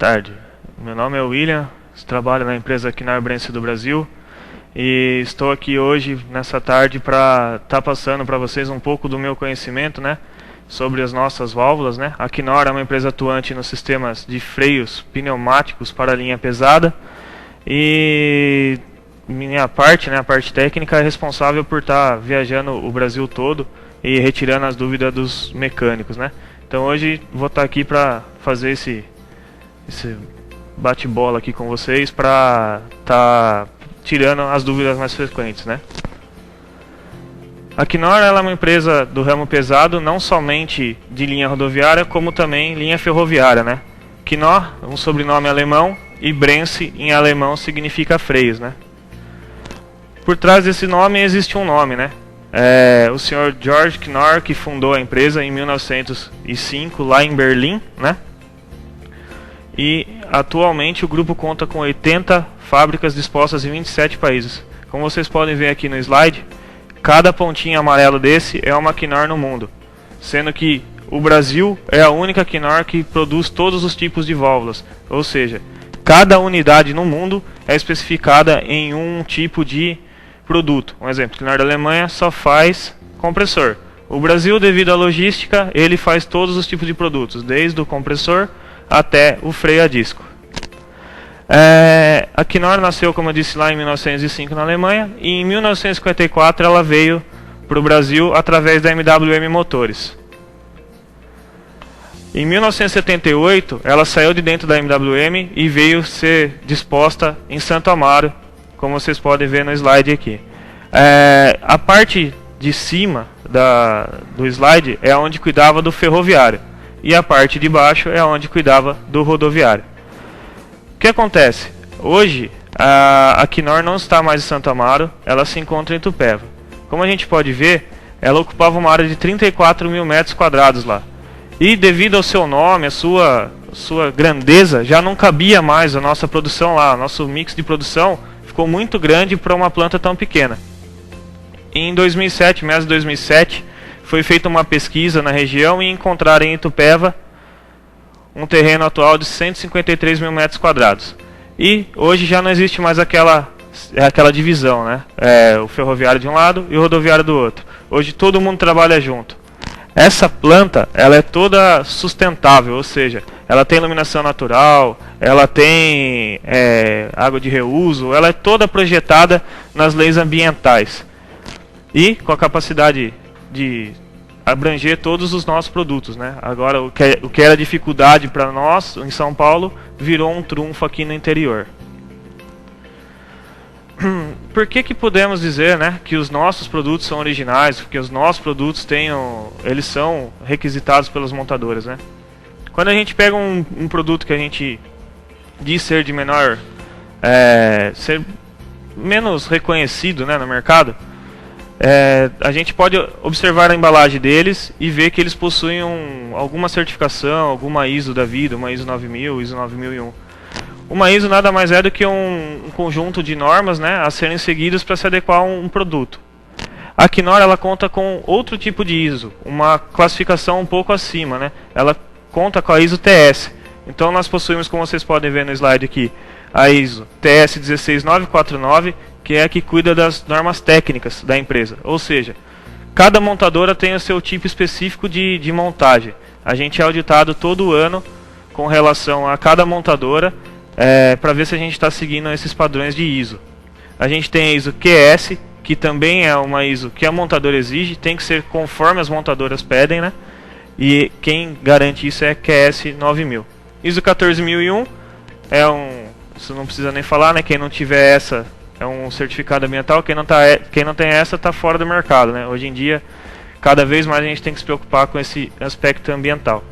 tarde. Meu nome é William, trabalho na empresa Knorr Brense do Brasil e estou aqui hoje, nessa tarde, para estar passando para vocês um pouco do meu conhecimento, né, sobre as nossas válvulas, né. A Knorr é uma empresa atuante nos sistemas de freios pneumáticos para linha pesada e minha parte, né, a parte técnica, é responsável por estar viajando o Brasil todo e retirando as dúvidas dos mecânicos, né. Então hoje vou estar aqui para fazer esse bate-bola aqui com vocês para estar tirando as dúvidas mais frequentes, né? A Knorr ela é uma empresa do ramo pesado, não somente de linha rodoviária, como também linha ferroviária, né? Knorr, um sobrenome alemão, e Brense em alemão significa freios, né? Por trás desse nome existe um nome, né? O senhor George Knorr, que fundou a empresa em 1905 lá em Berlim, né? E atualmente o grupo conta com 80 fábricas dispostas em 27 países. Como vocês podem ver aqui no slide, cada pontinho amarelo desse é uma Knorr no mundo, sendo que o Brasil é a única Knorr que produz todos os tipos de válvulas, ou seja, cada unidade no mundo é especificada em um tipo de produto. Um exemplo, Knorr da Alemanha só faz compressor. O Brasil, devido à logística, ele faz todos os tipos de produtos, desde o compressor até o freio a disco. A Knorr nasceu, como eu disse, lá em 1905 na Alemanha, e em 1954 ela veio para o Brasil através da MWM Motores. Em 1978 ela saiu de dentro da MWM e veio ser disposta em Santo Amaro, como vocês podem ver no slide aqui. A parte de cima do slide é onde cuidava do ferroviário, e a parte de baixo é onde cuidava do rodoviário. O que acontece? Hoje a Knorr não está mais em Santo Amaro, ela se encontra em Itupeva. Como a gente pode ver, ela ocupava uma área de 34 mil metros quadrados lá. E devido ao seu nome, a sua grandeza, já não cabia mais a nossa produção lá. Nosso mix de produção ficou muito grande para uma planta tão pequena. Em 2007, meados de 2007, foi feita uma pesquisa na região e encontraram em Itupeva um terreno atual de 153 mil metros quadrados. E hoje já não existe mais aquela divisão, né? O ferroviário de um lado e o rodoviário do outro. Hoje todo mundo trabalha junto. Essa planta ela é toda sustentável, ou seja, ela tem iluminação natural, ela tem água de reuso, ela é toda projetada nas leis ambientais e com a capacidade de abranger todos os nossos produtos, né? Agora, o que era dificuldade para nós em São Paulo virou um trunfo aqui no interior. Por que podemos dizer, né, que os nossos produtos são originais, que os nossos produtos eles são requisitados pelas montadoras, né? Quando a gente pega um produto que a gente diz ser de menor, ser menos reconhecido, né, no mercado, a gente pode observar a embalagem deles e ver que eles possuem alguma certificação, alguma ISO da vida, uma ISO 9000, ISO 9001. Uma ISO nada mais é do que um conjunto de normas, né, a serem seguidas para se adequar a um produto. A Knorr ela conta com outro tipo de ISO, uma classificação um pouco acima, né? Ela conta com a ISO TS. Então nós possuímos, como vocês podem ver no slide aqui, a ISO TS 16949, que é a que cuida das normas técnicas da empresa. Ou seja, cada montadora tem o seu tipo específico de montagem. A gente é auditado todo ano com relação a cada montadora para ver se a gente está seguindo esses padrões de ISO. A gente tem a ISO QS, que também é uma ISO que a montadora exige, tem que ser conforme as montadoras pedem, né? E quem garante isso é QS 9000. ISO 14001 isso não precisa nem falar, né? Quem não tiver essa é um certificado ambiental, quem não tem essa está fora do mercado, né? Hoje em dia, cada vez mais a gente tem que se preocupar com esse aspecto ambiental.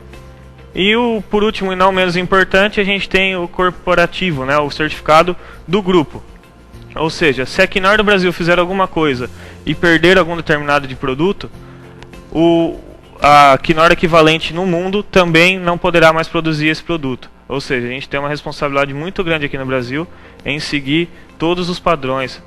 E por último e não menos importante, a gente tem o corporativo, né? O certificado do grupo. Ou seja, se a Knorr do Brasil fizer alguma coisa e perder algum determinado de produto, a Knorr equivalente no mundo também não poderá mais produzir esse produto. Ou seja, a gente tem uma responsabilidade muito grande aqui no Brasil em seguir todos os padrões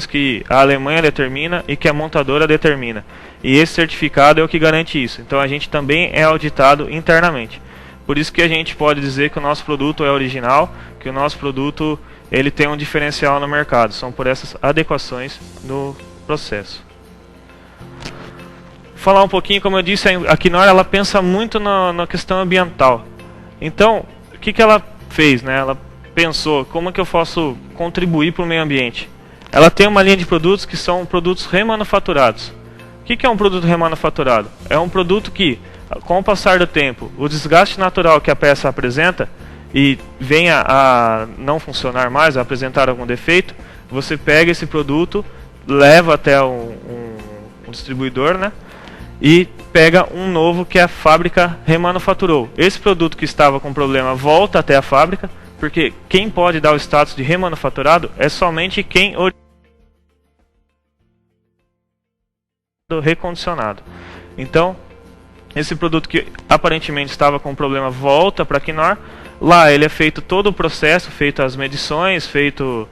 que a Alemanha determina e que a montadora determina. E esse certificado é o que garante isso. Então a gente também é auditado internamente. Por isso que a gente pode dizer que o nosso produto é original, que o nosso produto ele tem um diferencial no mercado. São por essas adequações no processo. Vou falar um pouquinho, como eu disse, a Knorr ela pensa muito na questão ambiental. Então, o que ela fez, né? Ela pensou como que eu posso contribuir para o meio ambiente. Ela tem uma linha de produtos que são produtos remanufaturados. O que é um produto remanufaturado? É um produto que, com o passar do tempo, o desgaste natural que a peça apresenta e venha a não funcionar mais, a apresentar algum defeito, você pega esse produto, leva até um distribuidor, né? E pega um novo que a fábrica remanufaturou. Esse produto que estava com problema volta até a fábrica, porque quem pode dar o status de remanufaturado é somente quem recondicionado. Então, esse produto que aparentemente estava com problema volta para a Knorr. Lá ele é feito todo o processo, feito as medições, feito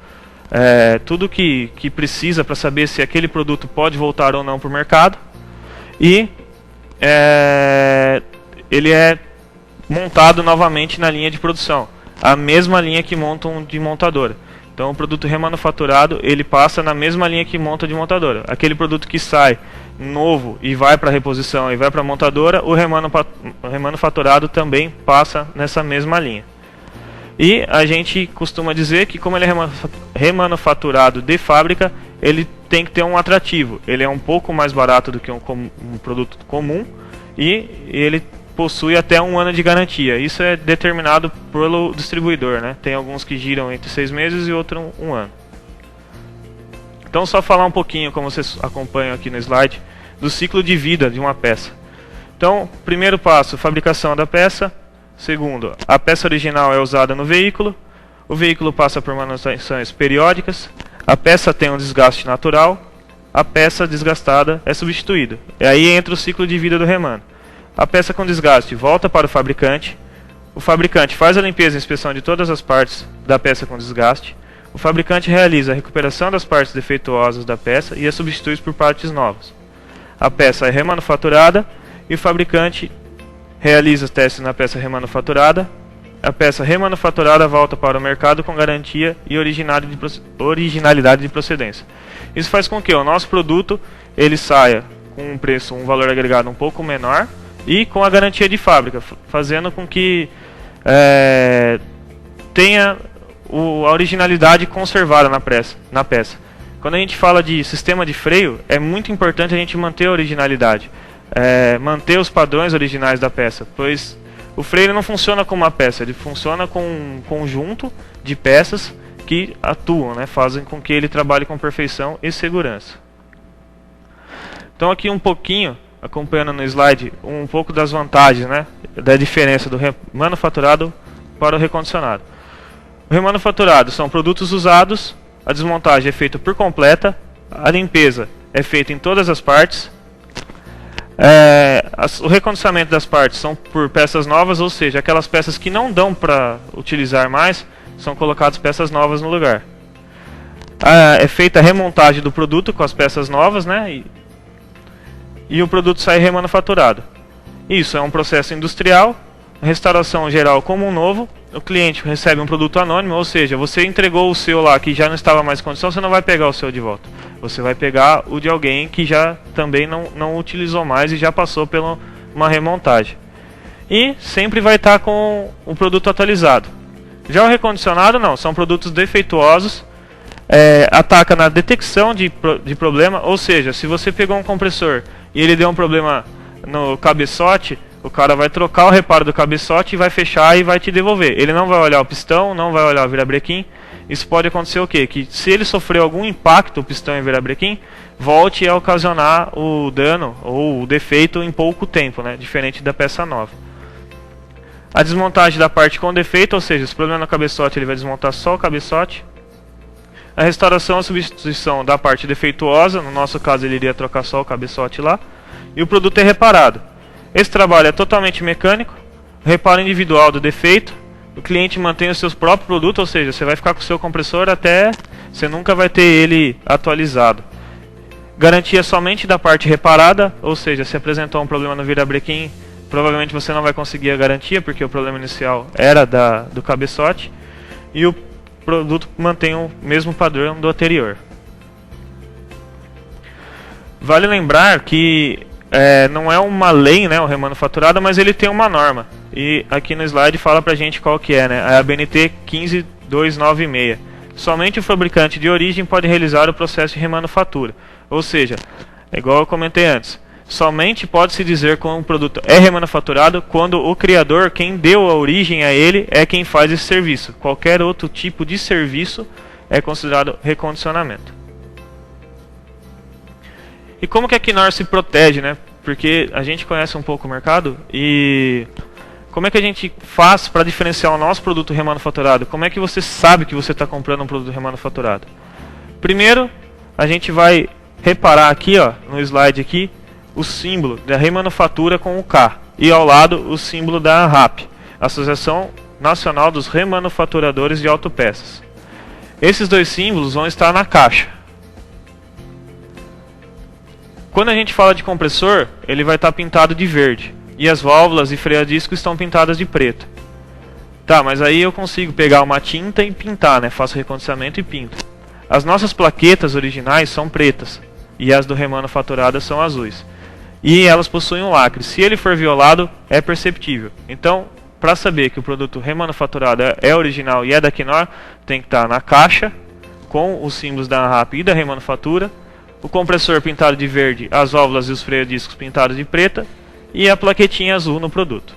tudo que precisa para saber se aquele produto pode voltar ou não para o mercado. E ele é montado novamente na linha de produção, a mesma linha que montam de montadora. Então o produto remanufaturado ele passa na mesma linha que monta de montadora. Aquele produto que sai novo e vai para reposição e vai para montadora, o remanufaturado também passa nessa mesma linha. E a gente costuma dizer que como ele é remanufaturado de fábrica, ele tem que ter um atrativo. Ele é um pouco mais barato do que um produto comum e ele possui até 1 ano de garantia. Isso é determinado pelo distribuidor, né? Tem alguns que giram entre 6 meses e outros 1 ano. Então só falar um pouquinho, como vocês acompanham aqui no slide, do ciclo de vida de uma peça. Então, primeiro passo, fabricação da peça. Segundo, a peça original é usada no veículo. O veículo passa por manutenções periódicas. A peça tem um desgaste natural. A peça desgastada é substituída. E aí entra o ciclo de vida do remano. A peça com desgaste volta para o fabricante. O fabricante faz a limpeza e inspeção de todas as partes da peça com desgaste. O fabricante realiza a recuperação das partes defeituosas da peça e as substitui por partes novas. A peça é remanufaturada e o fabricante realiza testes na peça remanufaturada. A peça remanufaturada volta para o mercado com garantia e originalidade de procedência. Isso faz com que o nosso produto ele saia com um preço, um valor agregado um pouco menor e com a garantia de fábrica, fazendo com que tenha a originalidade conservada na peça. Quando a gente fala de sistema de freio, é muito importante a gente manter a originalidade, manter os padrões originais da peça, pois o freio não funciona como uma peça, ele funciona com um conjunto de peças que atuam, né, fazem com que ele trabalhe com perfeição e segurança. Então aqui um pouquinho, acompanhando no slide, um pouco das vantagens, né, da diferença do remanufaturado para o recondicionado. O remanufaturado são produtos usados, a desmontagem é feita por completa, a limpeza é feita em todas as partes, o recondicionamento das partes são por peças novas, ou seja, aquelas peças que não dão para utilizar mais, são colocadas peças novas no lugar. É feita a remontagem do produto com as peças novas, né, e o produto sai remanufaturado. Isso é um processo industrial, restauração geral como um novo. O cliente recebe um produto anônimo, ou seja, você entregou o seu lá que já não estava mais em condição, você não vai pegar o seu de volta. Você vai pegar o de alguém que já também não utilizou mais e já passou por uma remontagem. E sempre vai estar com o produto atualizado. Já o recondicionado não, são produtos defeituosos, ataca na detecção de problema, ou seja, se você pegou um compressor e ele deu um problema no cabeçote, o cara vai trocar o reparo do cabeçote e vai fechar e vai te devolver. Ele não vai olhar o pistão, não vai olhar o virabrequim. Isso pode acontecer o quê? Que se ele sofreu algum impacto, o pistão e o virabrequim, volte a ocasionar o dano ou o defeito em pouco tempo, né? Diferente da peça nova. A desmontagem da parte com defeito, ou seja, se o problema no cabeçote, ele vai desmontar só o cabeçote. A restauração e substituição da parte defeituosa, no nosso caso ele iria trocar só o cabeçote lá. E o produto é reparado. Esse trabalho é totalmente mecânico, reparo individual do defeito, o cliente mantém os seus próprios produtos, ou seja, você vai ficar com o seu compressor até você nunca vai ter ele atualizado. Garantia somente da parte reparada, ou seja, se apresentou um problema no virabrequim, provavelmente você não vai conseguir a garantia, porque o problema inicial era do cabeçote, e o produto mantém o mesmo padrão do anterior. Vale lembrar que não é uma lei, né, o remanufaturado, mas ele tem uma norma. E aqui no slide fala pra gente qual que é, né? É a BNT 15296. Somente o fabricante de origem pode realizar o processo de remanufatura. Ou seja, igual eu comentei antes, somente pode-se dizer que um produto é remanufaturado quando o criador, quem deu a origem a ele, é quem faz esse serviço. Qualquer outro tipo de serviço é considerado recondicionamento. E como que a Knorr se protege, né? Porque a gente conhece um pouco o mercado e como é que a gente faz para diferenciar o nosso produto remanufaturado? Como é que você sabe que você está comprando um produto remanufaturado? Primeiro, a gente vai reparar aqui, ó, no slide aqui, o símbolo da remanufatura com o K e ao lado o símbolo da ANRAP, Associação Nacional dos Remanufaturadores de Autopeças. Esses dois símbolos vão estar na caixa. Quando a gente fala de compressor, ele vai estar pintado de verde. E as válvulas e freio-a-disco estão pintadas de preto. Tá, mas aí eu consigo pegar uma tinta e pintar, né? Faço recondicionamento e pinto. As nossas plaquetas originais são pretas. E as do remanufaturado são azuis. E elas possuem um lacre. Se ele for violado, é perceptível. Então, para saber que o produto remanufaturado é original e é da Knorr, tem que estar na caixa, com os símbolos da ANRAP e da remanufatura. O compressor pintado de verde, as válvulas e os freio-discos pintados de preta e a plaquetinha azul no produto.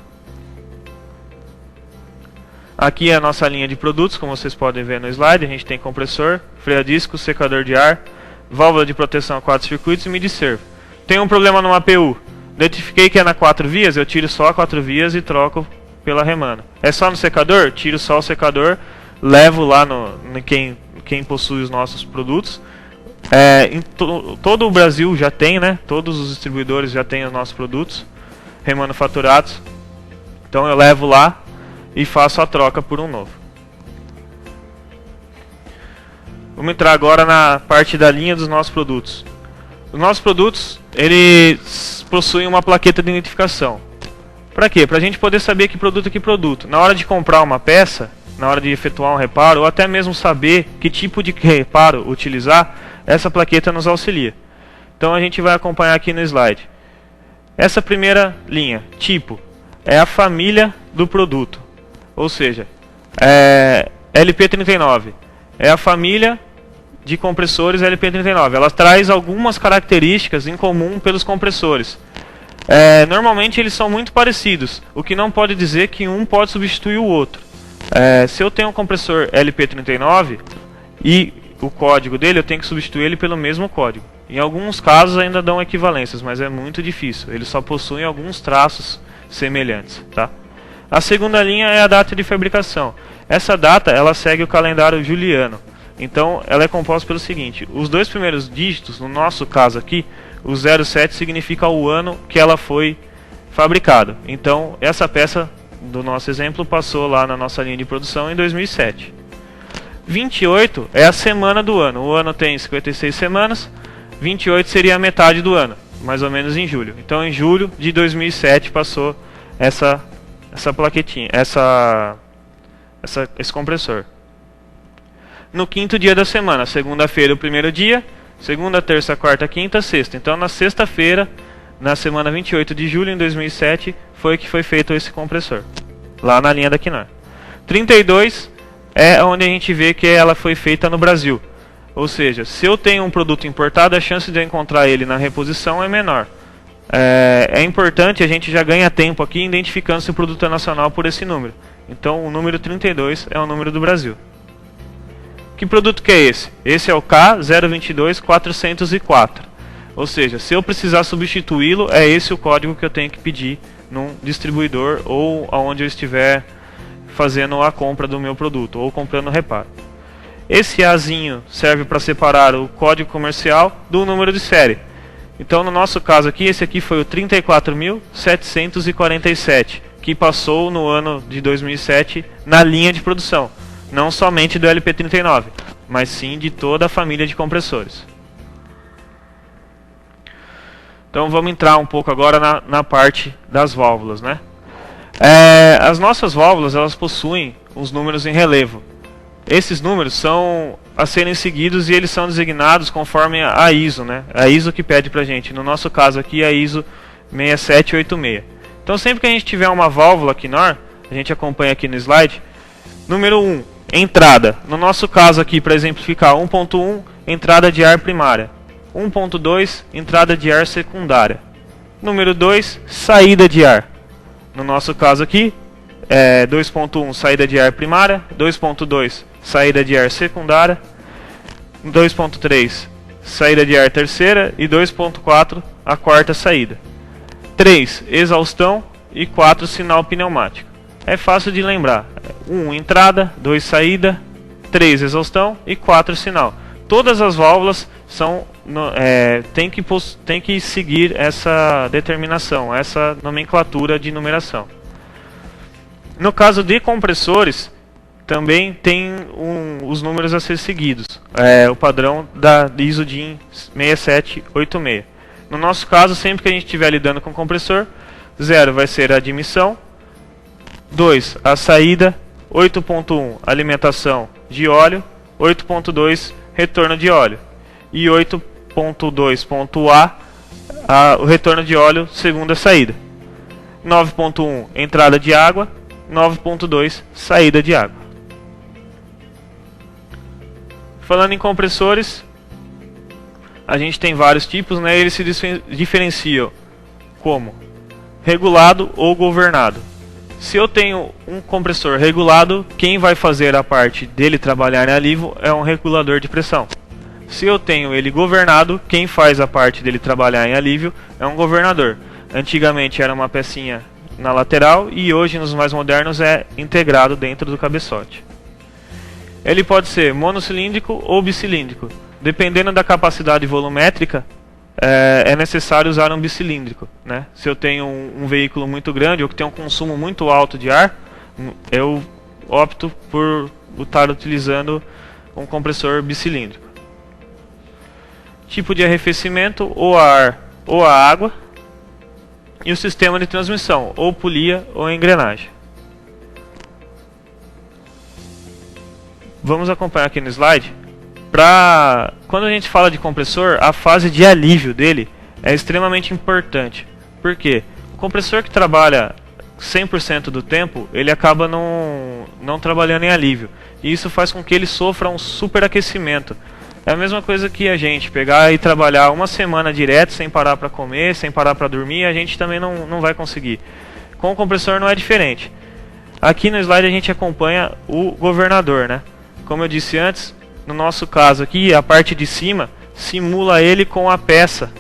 Aqui é a nossa linha de produtos, como vocês podem ver no slide. A gente tem compressor, freio-disco, secador de ar, válvula de proteção a 4 circuitos e midi-servo. Tem um problema no APU. Identifiquei que é na 4 vias, eu tiro só a 4 vias e troco pela remano. É só no secador? Tiro só o secador, levo lá no quem possui os nossos produtos. Todo o Brasil já tem, né? Todos os distribuidores já têm os nossos produtos remanufaturados. Então eu levo lá e faço a troca por um novo. Vamos entrar agora na parte da linha dos nossos produtos. Os nossos produtos, eles possuem uma plaqueta de identificação. Para quê? Para a gente poder saber que produto é que produto. Na hora de comprar uma peça, na hora de efetuar um reparo, ou até mesmo saber que tipo de reparo utilizar, essa plaqueta nos auxilia. Então a gente vai acompanhar aqui no slide. Essa primeira linha, tipo, é a família do produto. Ou seja, LP39 é a família de compressores LP39. Ela traz algumas características em comum pelos compressores. Normalmente eles são muito parecidos, o que não pode dizer que um pode substituir o outro. Se eu tenho um compressor LP39 e o código dele, eu tenho que substituir ele pelo mesmo código. Em alguns casos ainda dão equivalências, mas é muito difícil. Eles só possuem alguns traços semelhantes, tá? A segunda linha é a data de fabricação. Essa data, ela segue o calendário juliano. Então, ela é composta pelo seguinte: os dois primeiros dígitos, no nosso caso aqui, o 07 significa o ano que ela foi fabricada. Então, essa peça do nosso exemplo passou lá na nossa linha de produção em 2007. 28 é a semana do ano. O ano tem 56 semanas. 28 seria a metade do ano, mais ou menos em julho. Então, em julho de 2007 passou essa plaquetinha, esse compressor. No quinto dia da semana, segunda-feira o primeiro dia, segunda, terça, quarta, quinta, sexta. Então, na sexta-feira, na semana 28 de julho de 2007, foi que foi feito esse compressor, lá na linha da Knorr. 32 é onde a gente vê que ela foi feita no Brasil. Ou seja, se eu tenho um produto importado, a chance de eu encontrar ele na reposição é menor. É importante, a gente já ganha tempo aqui identificando se o produto é nacional por esse número. Então o número 32 é o número do Brasil. Que produto que é esse? Esse é o K022404. Ou seja, se eu precisar substituí-lo, é esse o código que eu tenho que pedir num distribuidor ou aonde eu estiver fazendo a compra do meu produto ou comprando o reparo. Esse Azinho serve para separar o código comercial do número de série. Então, no nosso caso aqui, esse aqui foi o 34.747, que passou no ano de 2007 na linha de produção. Não somente do LP39, mas sim de toda a família de compressores. Então vamos entrar um pouco agora na parte das válvulas, né? As nossas válvulas, elas possuem os números em relevo. Esses números são a serem seguidos e eles são designados conforme a ISO, né? A ISO que pede pra gente. No nosso caso aqui, a ISO 6786. Então sempre que a gente tiver uma válvula Knorr, a gente acompanha aqui no slide, número 1, entrada. No nosso caso aqui, para exemplificar, 1.1, entrada de ar primária. 1.2, entrada de ar secundária. Número 2, saída de ar. No nosso caso aqui, 2.1, saída de ar primária. 2.2, saída de ar secundária. 2.3, saída de ar terceira. E 2.4, a quarta saída. 3, exaustão. E 4, sinal pneumático. É fácil de lembrar. 1, entrada. 2, saída. 3, exaustão. E 4, sinal. Todas as válvulas tem que seguir essa determinação, essa nomenclatura de numeração. No caso de compressores, também tem os números a ser seguidos. O padrão da ISO DIN 6786. No nosso caso, sempre que a gente estiver lidando com compressor, 0 vai ser a admissão, 2 a saída, 8.1 alimentação de óleo, 8.2 retorno de óleo e 8.2.A o retorno de óleo segunda saída. 9.1 entrada de água, 9.2 saída de água. Falando em compressores, a gente tem vários tipos, né? Eles se diferenciam como regulado ou governado. Se eu tenho um compressor regulado, quem vai fazer a parte dele trabalhar em alívio é um regulador de pressão. Se eu tenho ele governado, quem faz a parte dele trabalhar em alívio é um governador. Antigamente era uma pecinha na lateral e hoje nos mais modernos é integrado dentro do cabeçote. Ele pode ser monocilíndrico ou bicilíndrico. Dependendo da capacidade volumétrica, é necessário usar um bicilíndrico, né? Se eu tenho um veículo muito grande ou que tem um consumo muito alto de ar, eu opto por estar utilizando um compressor bicilíndrico. Tipo de arrefecimento, ou a ar ou a água. E o sistema de transmissão, ou polia ou engrenagem. Vamos acompanhar aqui no slide. Quando a gente fala de compressor, a fase de alívio dele é extremamente importante. Por quê? O compressor que trabalha 100% do tempo, ele acaba não trabalhando em alívio. E isso faz com que ele sofra um superaquecimento. É a mesma coisa que a gente pegar e trabalhar uma semana direto, sem parar para comer, sem parar para dormir, a gente também não vai conseguir. Com o compressor não é diferente. Aqui no slide a gente acompanha o governador, né? Como eu disse antes, no nosso caso aqui, a parte de cima simula ele com a peça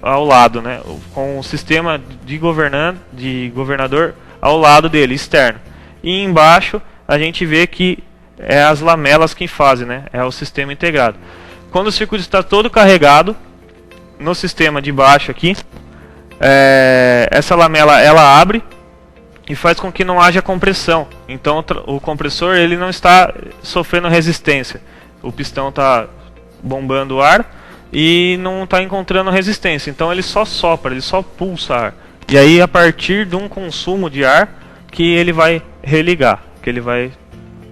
ao lado, né? Com o sistema de governador ao lado dele, externo. E embaixo a gente vê que é as lamelas que fazem, né? É o sistema integrado. Quando o circuito está todo carregado, no sistema de baixo aqui, essa lamela ela abre e faz com que não haja compressão. Então o compressor ele não está sofrendo resistência. O pistão está bombando o ar e não está encontrando resistência. Então ele só sopra, ele só pulsa ar. E aí a partir de um consumo de ar que ele vai religar, que ele vai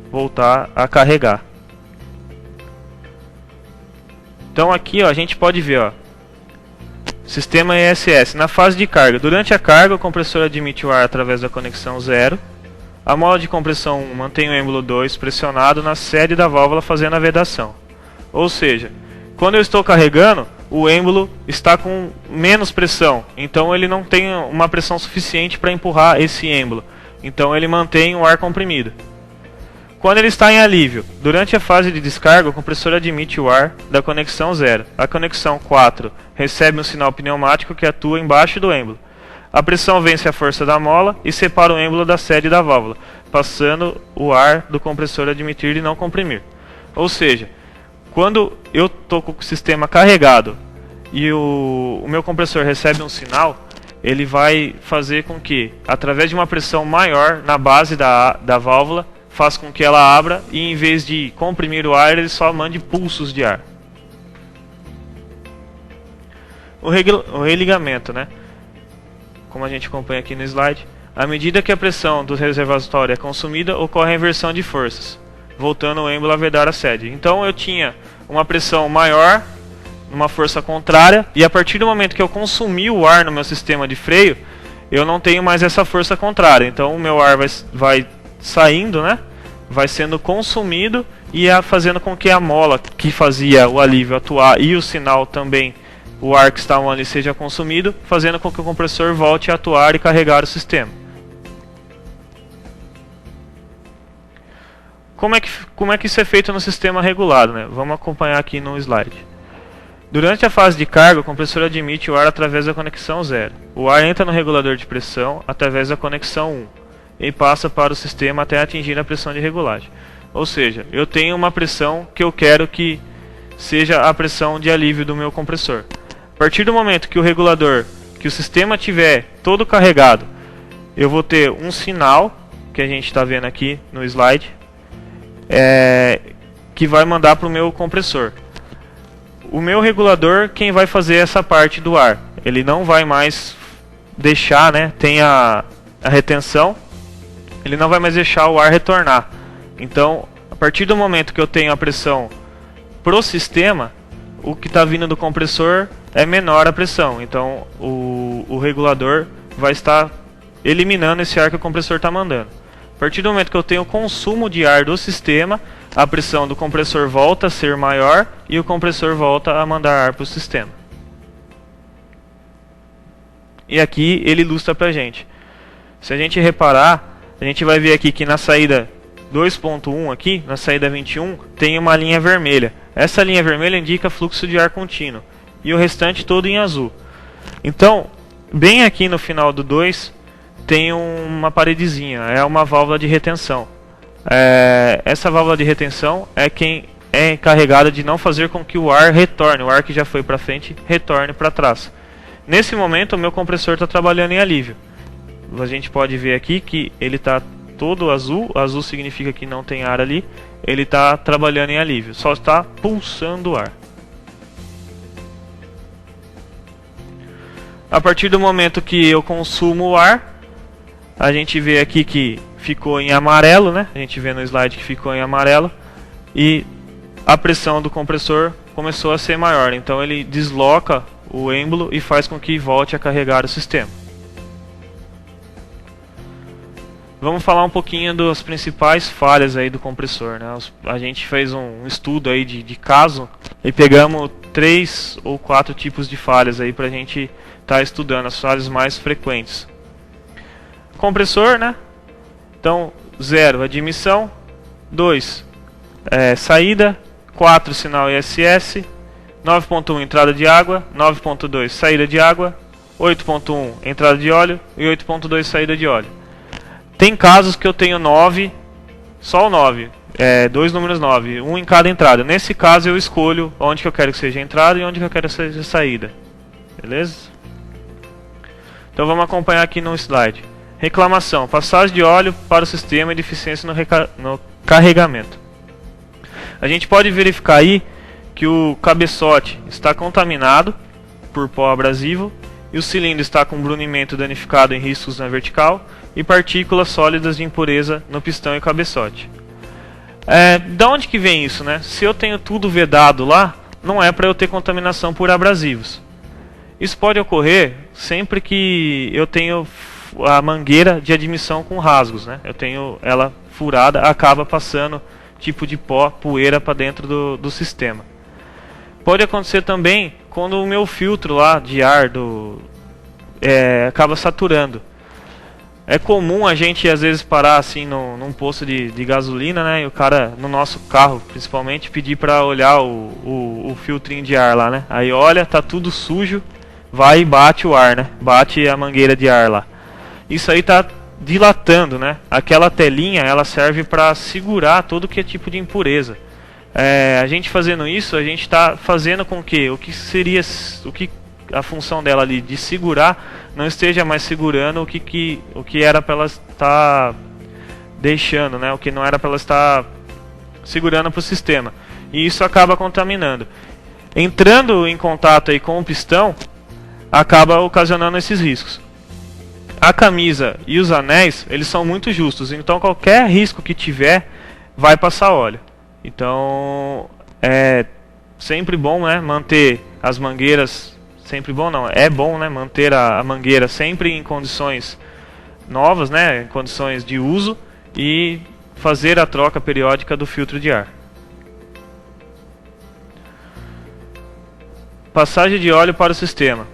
voltar a carregar. Então aqui ó, a gente pode ver, ó, sistema ESS. Na fase de carga, durante a carga o compressor admite o ar através da conexão 0. A mola de compressão 1 mantém o êmbolo 2 pressionado na sede da válvula fazendo a vedação. Ou seja, quando eu estou carregando, o êmbolo está com menos pressão. Então ele não tem uma pressão suficiente para empurrar esse êmbolo. Então ele mantém o ar comprimido. Quando ele está em alívio, durante a fase de descarga, o compressor admite o ar da conexão 0. A conexão 4 recebe um sinal pneumático que atua embaixo do êmbolo. A pressão vence a força da mola e separa o êmbolo da sede da válvula, passando o ar do compressor a admitir e não comprimir. Ou seja, quando eu estou com o sistema carregado e o meu compressor recebe um sinal, ele vai fazer com que, através de uma pressão maior na base da válvula, faça com que ela abra e em vez de comprimir o ar, ele só mande pulsos de ar. o religamento, né? Como a gente acompanha aqui no slide, à medida que a pressão do reservatório é consumida, ocorre a inversão de forças, voltando o êmbolo a vedar a sede. Então eu tinha uma pressão maior, uma força contrária, e a partir do momento que eu consumi o ar no meu sistema de freio, eu não tenho mais essa força contrária. Então o meu ar vai saindo, né? Vai sendo consumido e fazendo com que a mola que fazia o alívio atuar e o sinal também, o ar que estava ali, seja consumido, fazendo com que o compressor volte a atuar e carregar o sistema. Como é que isso é feito no sistema regulado, né? Vamos acompanhar aqui no slide. Durante a fase de carga, o compressor admite o ar através da conexão 0. O ar entra no regulador de pressão através da conexão 1 e passa para o sistema até atingir a pressão de regulagem. Ou seja, eu tenho uma pressão que eu quero que seja a pressão de alívio do meu compressor. A partir do momento que o regulador, que o sistema tiver todo carregado, eu vou ter um sinal, que a gente está vendo aqui no slide, que vai mandar para o meu compressor. O meu regulador, quem vai fazer essa parte do ar, ele não vai mais deixar, né, tem a retenção, ele não vai mais deixar o ar retornar. Então, a partir do momento que eu tenho a pressão pro sistema, o que está vindo do compressor é menor a pressão. Então, o regulador vai estar eliminando esse ar que o compressor está mandando. A partir do momento que eu tenho o consumo de ar do sistema, a pressão do compressor volta a ser maior e o compressor volta a mandar ar para o sistema. E aqui ele ilustra para a gente. Se a gente reparar, a gente vai ver aqui que na saída 2.1 aqui, na saída 21, tem uma linha vermelha. Essa linha vermelha indica fluxo de ar contínuo e o restante todo em azul. Então, bem aqui no final do 2, tem uma paredezinha, é uma válvula de retenção. Essa válvula de retenção é quem é encarregada de não fazer com que o ar retorne, o ar que já foi para frente, retorne para trás. Nesse momento, o meu compressor está trabalhando em alívio. A gente pode ver aqui que ele está todo azul, azul significa que não tem ar ali, ele está trabalhando em alívio, só está pulsando o ar. A partir do momento que eu consumo o ar, a gente vê aqui que ficou em amarelo, né? A gente vê no slide que ficou em amarelo e a pressão do compressor começou a ser maior, então ele desloca o êmbolo e faz com que volte a carregar o sistema. Vamos falar um pouquinho das principais falhas aí do compressor, né? A gente fez um estudo aí de caso e pegamos 3 ou 4 tipos de falhas aí pra gente estar estudando as falhas mais frequentes. Compressor, né? Então, 0, admissão, 2, saída, 4, sinal ISS, 9.1, entrada de água, 9.2, saída de água, 8.1, entrada de óleo e 8.2, saída de óleo. Tem casos que eu tenho 9, só o 9, 2 números 9, um em cada entrada. Nesse caso eu escolho onde que eu quero que seja a entrada e onde que eu quero que seja a saída. Beleza? Então vamos acompanhar aqui no slide. Reclamação, passagem de óleo para o sistema e deficiência no carregamento. A gente pode verificar aí que o cabeçote está contaminado por pó abrasivo e o cilindro está com brunimento danificado em riscos na vertical e partículas sólidas de impureza no pistão e cabeçote. Da onde que vem isso, né? Se eu tenho tudo vedado lá, não é para eu ter contaminação por abrasivos. Isso pode ocorrer sempre que eu tenho a mangueira de admissão com rasgos, né? Eu tenho ela furada, acaba passando tipo de pó, poeira para dentro do sistema. Pode acontecer também quando o meu filtro lá de ar acaba saturando. É comum a gente às vezes parar assim num posto de gasolina, né? E o cara, no nosso carro principalmente, pedir para olhar o filtrinho de ar lá, né? Aí olha, tá tudo sujo, vai e bate o ar, né? Bate a mangueira de ar lá. Isso aí tá dilatando, né? Aquela telinha, ela serve para segurar todo que é tipo de impureza. A gente fazendo isso, a gente está fazendo com que a função dela ali de segurar não esteja mais segurando o que era para ela estar deixando, né? O que não era para ela estar segurando para o sistema. E isso acaba contaminando. Entrando em contato aí com o pistão, acaba ocasionando esses riscos. A camisa e os anéis, eles são muito justos, então qualquer risco que tiver vai passar óleo. Então é sempre bom, né, manter as mangueiras, sempre bom não, é bom, né, manter a mangueira sempre em condições novas, né, em condições de uso, e fazer a troca periódica do filtro de ar. Passagem de óleo para o sistema.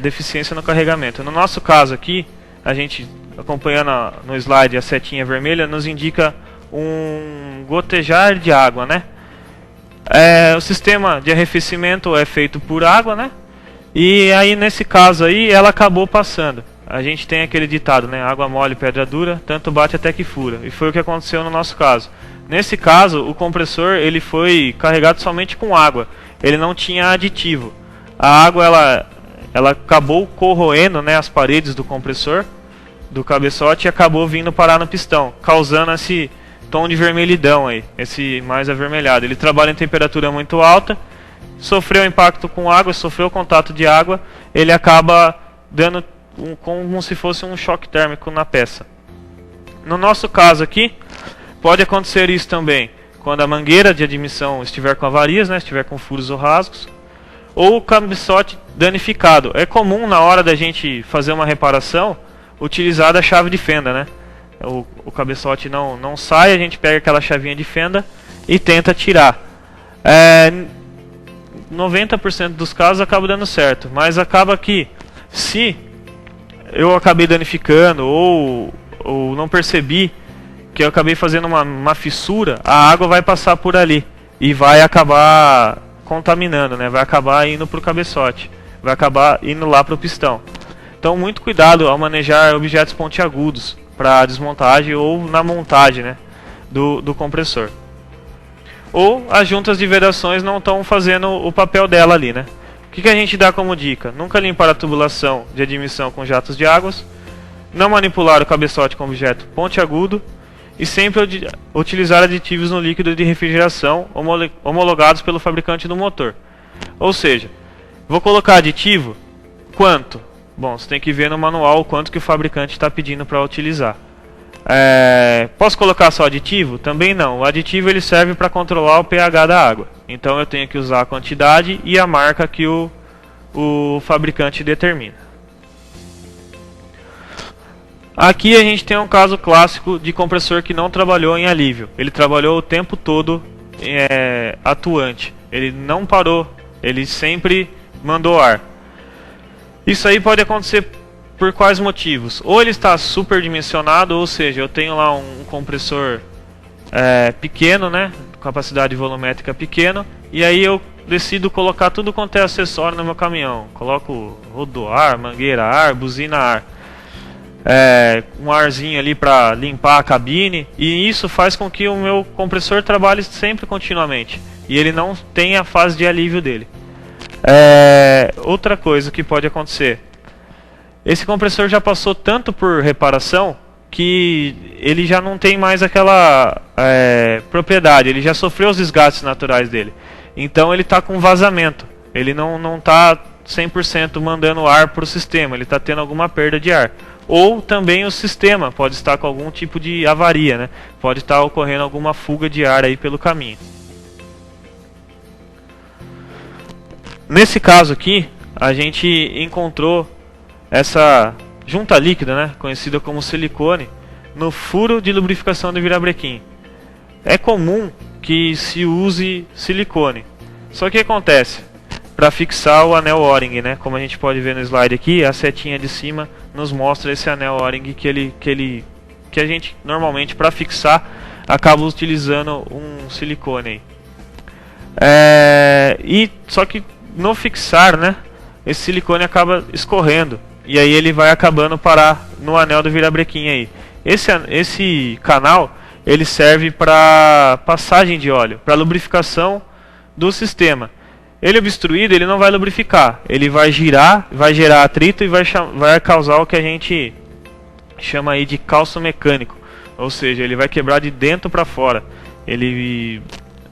Deficiência no carregamento. No nosso caso aqui, a gente, acompanhando no slide a setinha vermelha, nos indica um gotejar de água, né? O sistema de arrefecimento é feito por água, né? E aí nesse caso aí ela acabou passando. A gente tem aquele ditado, né? Água mole, pedra dura, tanto bate até que fura. E foi o que aconteceu no nosso caso. Nesse caso, o compressor ele foi carregado somente com água. Ele não tinha aditivo. A água ela acabou corroendo, né, as paredes do compressor, do cabeçote, e acabou vindo parar no pistão, causando esse tom de vermelhidão aí, esse mais avermelhado. Ele trabalha em temperatura muito alta, sofreu impacto com água, sofreu contato de água, ele acaba dando como se fosse um choque térmico na peça. No nosso caso aqui, pode acontecer isso também quando a mangueira de admissão estiver com avarias, né, estiver com furos ou rasgos, ou o cabeçote danificado. É comum na hora da gente fazer uma reparação utilizar a chave de fenda, né? O cabeçote não sai, a gente pega aquela chavinha de fenda e tenta tirar. 90% dos casos acaba dando certo, mas acaba que se eu acabei danificando ou não percebi que eu acabei fazendo uma fissura, a água vai passar por ali e vai acabar contaminando, né? Vai acabar indo para o cabeçote, vai acabar indo lá para o pistão. Então muito cuidado ao manejar objetos pontiagudos para desmontagem ou na montagem, né, do compressor. Ou as juntas de vedações não estão fazendo o papel dela ali, né? O que a gente dá como dica? Nunca limpar a tubulação de admissão com jatos de águas, não manipular o cabeçote com objeto pontiagudo, e sempre utilizar aditivos no líquido de refrigeração homologados pelo fabricante do motor. Ou seja, vou colocar aditivo, quanto? Bom, você tem que ver no manual o quanto que o fabricante está pedindo para utilizar. Posso colocar só aditivo? Também não. O aditivo ele serve para controlar o pH da água. Então eu tenho que usar a quantidade e a marca que o fabricante determina. Aqui a gente tem um caso clássico de compressor que não trabalhou em alívio. Ele trabalhou o tempo todo atuante. Ele não parou, ele sempre mandou ar. Isso aí pode acontecer por quais motivos? Ou ele está superdimensionado, ou seja, eu tenho lá um compressor pequeno, né, capacidade volumétrica pequena, e aí eu decido colocar tudo quanto é acessório no meu caminhão. Coloco rodoar, mangueira ar, buzina ar. Um arzinho ali para limpar a cabine, e isso faz com que o meu compressor trabalhe sempre continuamente e ele não tenha a fase de alívio dele. Outra coisa que pode acontecer, esse compressor já passou tanto por reparação que ele já não tem mais aquela propriedade, ele já sofreu os desgastes naturais dele, então ele está com vazamento, ele não está 100% mandando ar para o sistema, ele está tendo alguma perda de ar. Ou também o sistema pode estar com algum tipo de avaria, né? Pode estar ocorrendo alguma fuga de ar aí pelo caminho. Nesse caso aqui, a gente encontrou essa junta líquida, né, conhecida como silicone, no furo de lubrificação do virabrequim. É comum que se use silicone. Só que o que acontece? Para fixar o anel O-ring, né? Como a gente pode ver no slide aqui, a setinha de cima nos mostra esse anel O-ring que a gente normalmente para fixar acaba utilizando um silicone aí. Só que no fixar, né, esse silicone acaba escorrendo e aí ele vai acabando parar no anel do virabrequim aí. Esse canal ele serve para passagem de óleo, para lubrificação do sistema. Ele obstruído, ele não vai lubrificar, ele vai girar, vai gerar atrito e vai causar o que a gente chama aí de calço mecânico, ou seja, ele vai quebrar de dentro para fora, ele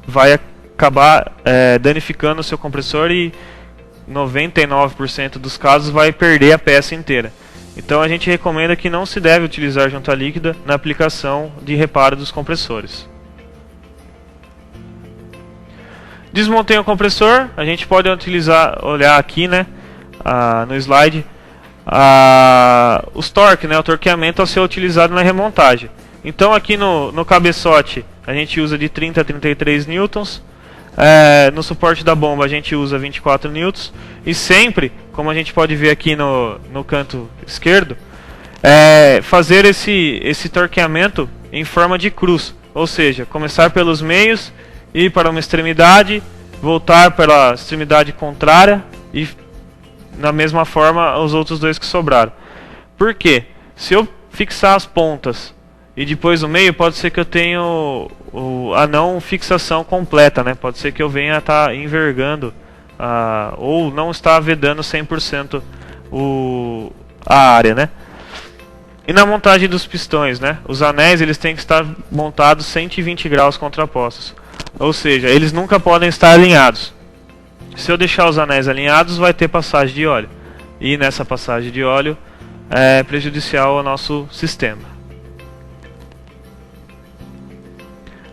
vai acabar danificando o seu compressor e 99% dos casos vai perder a peça inteira. Então a gente recomenda que não se deve utilizar junta líquida na aplicação de reparo dos compressores. Desmontei o compressor, a gente pode olhar aqui, né, no slide, os torques, né, o torqueamento a ser utilizado na remontagem. Então aqui no cabeçote a gente usa de 30 a 33 newtons. No suporte da bomba a gente usa 24 newtons. E sempre, como a gente pode ver aqui no canto esquerdo, fazer esse torqueamento em forma de cruz. Ou seja, começar pelos meios, ir para uma extremidade, voltar pela extremidade contrária e na mesma forma os outros dois que sobraram. Por quê? Se eu fixar as pontas e depois o meio, pode ser que eu tenha a não fixação completa, né? Pode ser que eu venha a estar envergando ou não estar vedando 100% a área, né? E na montagem dos pistões, né? Os anéis eles têm que estar montados 120 graus contrapostos. Ou seja, eles nunca podem estar alinhados. Se eu deixar os anéis alinhados, vai ter passagem de óleo. E nessa passagem de óleo é prejudicial ao nosso sistema.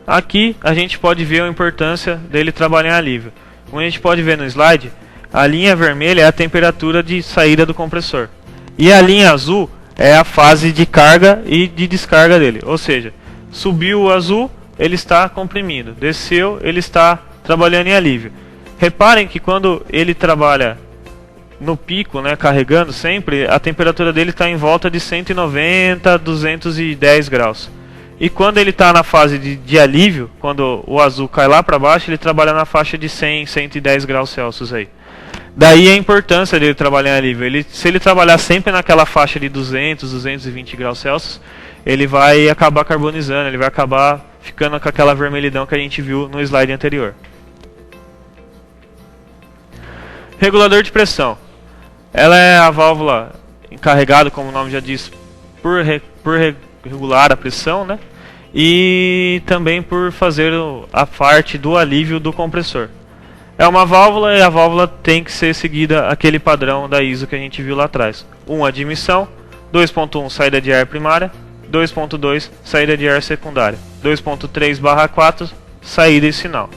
Aqui a gente pode ver a importância dele trabalhar em alívio. Como a gente pode ver no slide, a linha vermelha é a temperatura de saída do compressor. E a linha azul é a fase de carga e de descarga dele. Ou seja, subiu o azul, ele está comprimindo. Desceu, ele está trabalhando em alívio. Reparem que quando ele trabalha no pico, né, carregando sempre, a temperatura dele está em volta de 190, 210 graus. E quando ele está na fase de alívio, quando o azul cai lá para baixo, ele trabalha na faixa de 100, 110 graus Celsius aí. Daí a importância dele trabalhar em alívio. Se ele trabalhar sempre naquela faixa de 200, 220 graus Celsius, ele vai acabar carbonizando, ele vai acabar ficando com aquela vermelhidão que a gente viu no slide anterior. Regulador de pressão. Ela é a válvula encarregada, como o nome já diz, por regular a pressão, né? E também por fazer a parte do alívio do compressor. É uma válvula e a válvula tem que ser seguida aquele padrão da ISO que a gente viu lá atrás. 1 admissão, 2.1 saída de ar primária, 2.2 saída de ar secundária, 2.3/4 saída e sinal,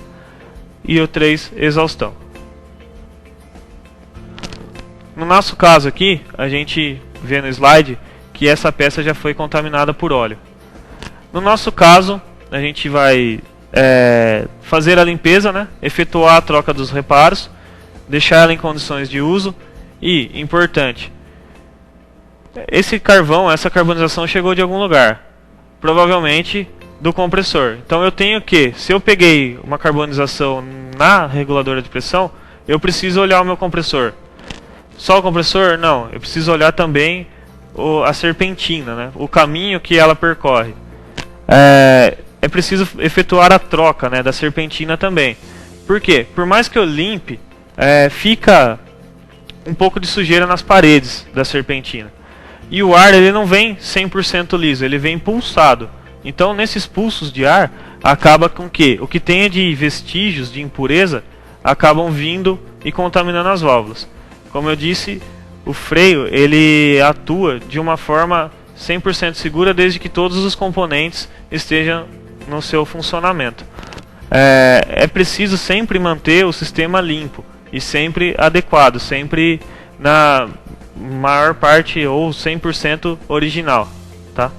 e o 3 exaustão. No nosso caso aqui, a gente vê no slide que essa peça já foi contaminada por óleo. No nosso caso, a gente vai fazer a limpeza, né? Efetuar a troca dos reparos, deixar ela em condições de uso e, importante, esse carvão, essa carbonização chegou de algum lugar, provavelmente do compressor. Então eu tenho que, se eu peguei uma carbonização na reguladora de pressão, eu preciso olhar o meu compressor. Só o compressor? Não, eu preciso olhar também a serpentina, né? O caminho que ela percorre. É preciso efetuar a troca, né, da serpentina também. Por quê? Por mais que eu limpe, fica um pouco de sujeira nas paredes da serpentina. E o ar ele não vem 100% liso, ele vem pulsado. Então nesses pulsos de ar, acaba com que o que tenha de vestígios de impureza acabam vindo e contaminando as válvulas. Como eu disse, o freio ele atua de uma forma 100% segura desde que todos os componentes estejam no seu funcionamento. É preciso sempre manter o sistema limpo e sempre adequado, sempre na maior parte ou 100% original, tá?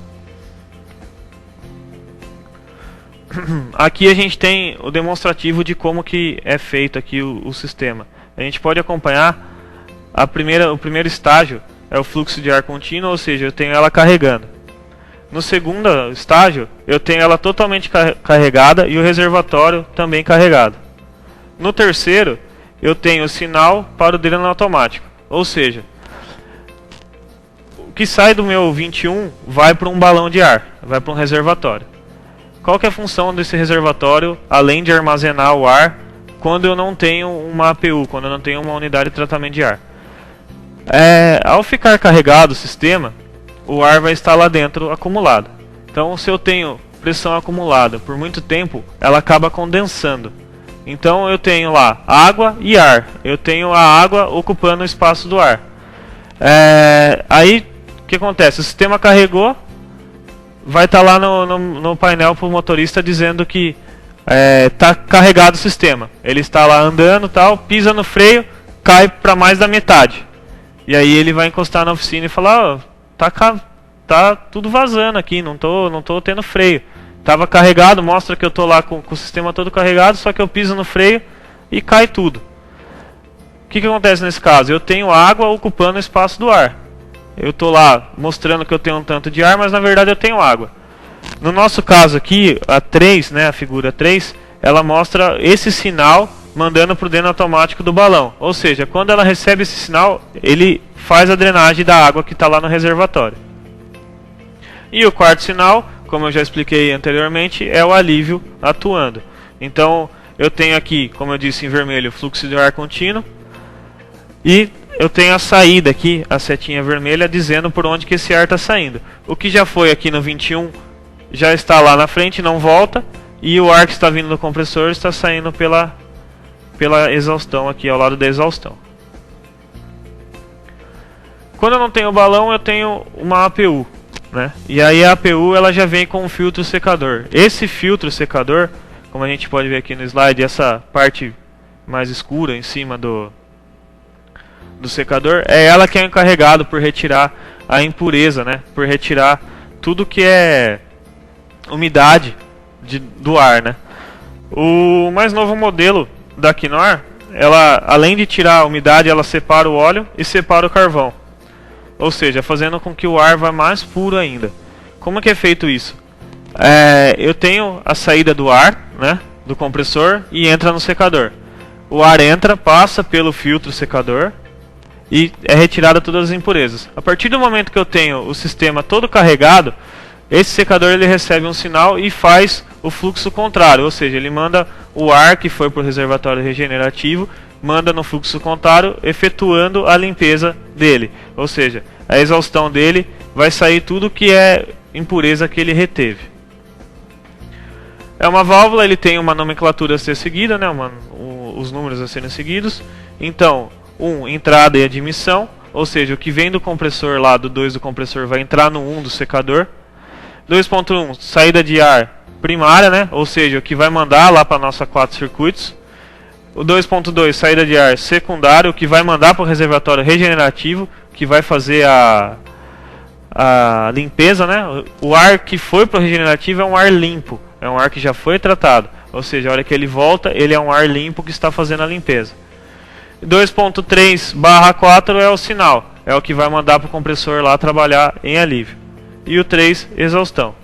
Aqui a gente tem o demonstrativo de como que é feito aqui o sistema. A gente pode acompanhar o primeiro estágio é o fluxo de ar contínuo, ou seja, eu tenho ela carregando. No segundo estágio, eu tenho ela totalmente carregada e o reservatório também carregado. No terceiro, eu tenho o sinal para o dreno automático, ou seja, o que sai do meu 21 vai para um balão de ar, vai para um reservatório. Qual que é a função desse reservatório, além de armazenar o ar, quando eu não tenho uma APU, quando eu não tenho uma unidade de tratamento de ar? Ao ficar carregado o sistema, o ar vai estar lá dentro acumulado. Então, se eu tenho pressão acumulada por muito tempo, ela acaba condensando. Então eu tenho lá água e ar. Eu tenho a água ocupando o espaço do ar. Aí o que acontece? O sistema carregou, vai estar lá no painel para o motorista dizendo que está carregado o sistema. Ele está lá andando, tal, pisa no freio, cai para mais da metade. E aí ele vai encostar na oficina e falar: tá tudo vazando aqui, não tô tendo freio. Tava carregado, mostra que eu tô lá com o sistema todo carregado, só que eu piso no freio e cai tudo. O que acontece nesse caso? Eu tenho água ocupando o espaço do ar. Eu tô lá mostrando que eu tenho um tanto de ar, mas na verdade eu tenho água. No nosso caso aqui, a 3, né, a figura 3, ela mostra esse sinal mandando para o dreno automático do balão. Ou seja, quando ela recebe esse sinal, ele faz a drenagem da água que está lá no reservatório. E o quarto sinal, como eu já expliquei anteriormente, é o alívio atuando. Então eu tenho aqui, como eu disse, em vermelho, o fluxo de ar contínuo. E eu tenho a saída aqui, a setinha vermelha, dizendo por onde que esse ar está saindo. O que já foi aqui no 21 já está lá na frente, não volta. E o ar que está vindo do compressor está saindo pela exaustão aqui, ao lado da exaustão. Quando eu não tenho balão, eu tenho uma APU, né? E aí a APU ela já vem com um filtro secador. Esse filtro secador, como a gente pode ver aqui no slide, essa parte mais escura em cima do secador, é ela que é encarregado por retirar a impureza, né? Por retirar tudo que é umidade do ar, né? O mais novo modelo da Knorr, ela, além de tirar a umidade, ela separa o óleo e separa o carvão. Ou seja, fazendo com que o ar vá mais puro ainda. Como é que é feito isso? Eu tenho a saída do ar, né, do compressor, e entra no secador. O ar entra, passa pelo filtro secador e é retirada todas as impurezas. A partir do momento que eu tenho o sistema todo carregado, esse secador ele recebe um sinal e faz o fluxo contrário, ou seja, ele manda o ar que foi para o reservatório regenerativo, manda no fluxo contrário, efetuando a limpeza dele. Ou seja, a exaustão dele vai sair tudo que é impureza que ele reteve. É uma válvula, ele tem uma nomenclatura a ser seguida, né, os números a serem seguidos. Então, entrada e admissão, ou seja, o que vem do compressor lá, do 2 do compressor, vai entrar no 1 do secador. 2.1, saída de ar primária, né? Ou seja, o que vai mandar lá para a nossa 4 circuitos. O 2.2, saída de ar secundário, o que vai mandar para o reservatório regenerativo, que vai fazer a limpeza, né? O ar que foi para o regenerativo é um ar limpo, é um ar que já foi tratado. Ou seja, a hora que ele volta, ele é um ar limpo que está fazendo a limpeza. 2.3/4 é o sinal, é o que vai mandar para o compressor lá trabalhar em alívio. E o 3, exaustão.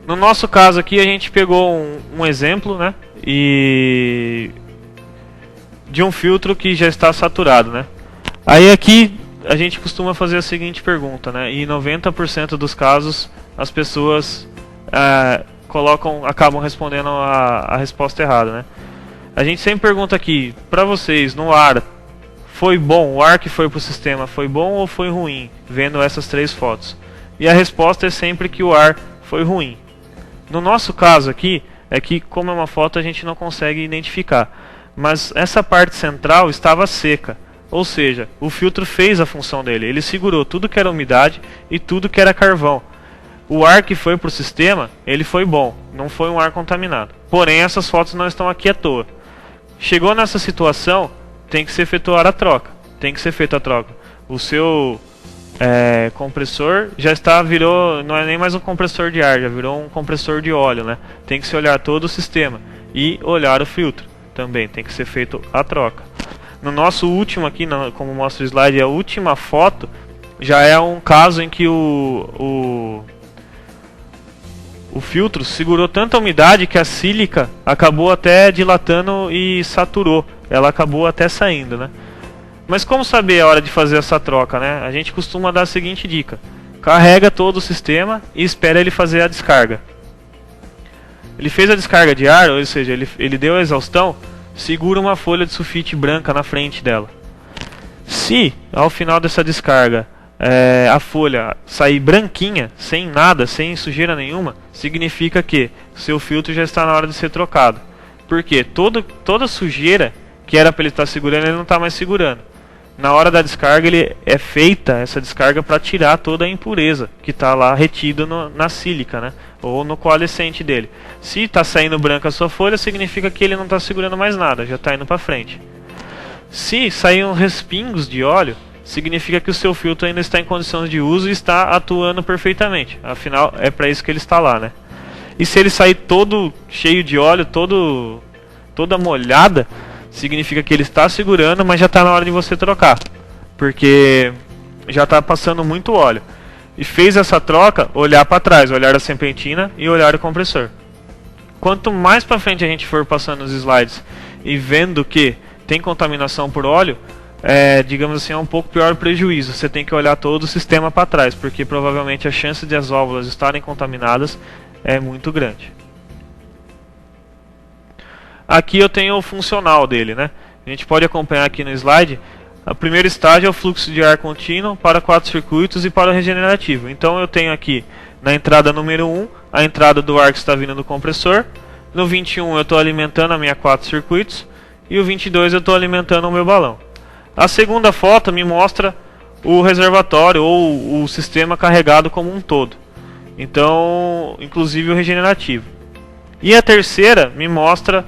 No nosso caso aqui a gente pegou um exemplo, né, de um filtro que já está saturado, né. Aí aqui a gente costuma fazer a seguinte pergunta, né, e em 90% dos casos as pessoas acabam respondendo a resposta errada, né. A gente sempre pergunta aqui, para vocês, no ar, foi bom, o ar que foi para o sistema foi bom ou foi ruim, vendo essas 3 fotos? E a resposta é sempre que o ar foi ruim. No nosso caso aqui, é que como é uma foto a gente não consegue identificar, mas essa parte central estava seca, ou seja, o filtro fez a função dele, ele segurou tudo que era umidade e tudo que era carvão. O ar que foi para o sistema, ele foi bom, não foi um ar contaminado. Porém, essas fotos não estão aqui à toa. Chegou nessa situação, tem que ser efetuada a troca. Tem que ser feita a troca. O seu compressor já virou, não é nem mais um compressor de ar, já virou um compressor de óleo, né? Tem que se olhar todo o sistema e olhar o filtro. Também tem que ser feito a troca. No nosso último aqui, como mostra o slide, a última foto já é um caso em que o filtro segurou tanta umidade que a sílica acabou até dilatando e saturou. Ela acabou até saindo, né? Mas como saber a hora de fazer essa troca, né? A gente costuma dar a seguinte dica: carrega todo o sistema e espera ele fazer a descarga. Ele fez a descarga de ar, ou seja, ele deu a exaustão, segura uma folha de sulfite branca na frente dela. Se ao final dessa descarga a folha sair branquinha, sem nada, sem sujeira nenhuma, significa que seu filtro já está na hora de ser trocado. Porque toda sujeira que era para ele estar segurando, ele não está mais segurando. Na hora da descarga, ele é feita essa descarga para tirar toda a impureza que está lá retida na sílica, né? Ou no coalescente dele. Se está saindo branca a sua folha, significa que ele não está segurando mais nada, já está indo para frente. Se saíram respingos de óleo, significa que o seu filtro ainda está em condições de uso e está atuando perfeitamente. Afinal, é para isso que ele está lá, né? E se ele sair todo cheio de óleo, toda molhada, significa que ele está segurando, mas já está na hora de você trocar, porque já está passando muito óleo. E fez essa troca, olhar para trás, olhar a serpentina e olhar o compressor. Quanto mais para frente a gente for passando os slides e vendo que tem contaminação por óleo, digamos assim, é um pouco pior o prejuízo. Você tem que olhar todo o sistema para trás, porque provavelmente a chance de as válvulas estarem contaminadas é muito grande. Aqui eu tenho o funcional dele, né? A gente pode acompanhar aqui no slide. O primeiro estágio é o fluxo de ar contínuo para 4 circuitos e para o regenerativo. Então eu tenho aqui na entrada número 1 a entrada do ar que está vindo do compressor. No 21 eu estou alimentando a minha 4 circuitos e o 22 eu estou alimentando o meu balão. A segunda foto me mostra o reservatório ou o sistema carregado como um todo. Então, inclusive o regenerativo. E a terceira me mostra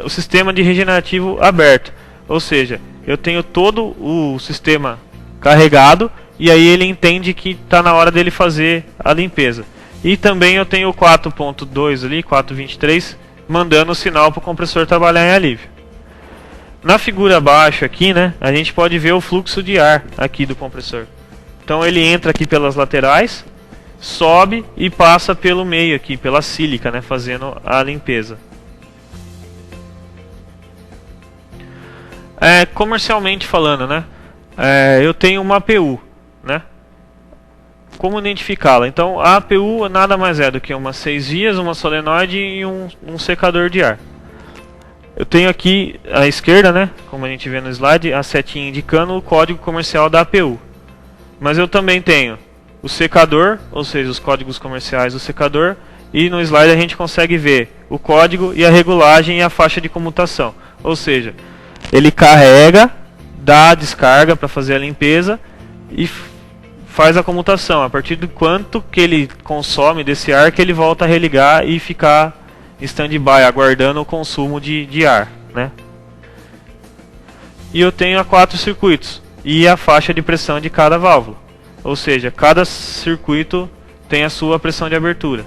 o sistema de regenerativo aberto, ou seja, eu tenho todo o sistema carregado e aí ele entende que está na hora dele fazer a limpeza. E também eu tenho o 4.2 ali, 4.23, mandando o sinal para o compressor trabalhar em alívio. Na figura abaixo aqui, né, a gente pode ver o fluxo de ar aqui do compressor. Então ele entra aqui pelas laterais, sobe e passa pelo meio aqui, pela sílica, né, fazendo a limpeza. Comercialmente falando, né, eu tenho uma APU, né? Como identificá-la? Então a APU nada mais é do que uma 6 vias, uma solenoide e um secador de ar. Eu tenho aqui à esquerda, né, como a gente vê no slide, a setinha indicando o código comercial da APU. Mas eu também tenho o secador, ou seja, os códigos comerciais do secador, e no slide a gente consegue ver o código e a regulagem e a faixa de comutação. Ou seja, ele carrega, dá a descarga para fazer a limpeza e faz a comutação. A partir do quanto que ele consome desse ar, que ele volta a religar e ficar em stand-by, aguardando o consumo de ar, né? E eu tenho 4 circuitos e a faixa de pressão de cada válvula. Ou seja, cada circuito tem a sua pressão de abertura.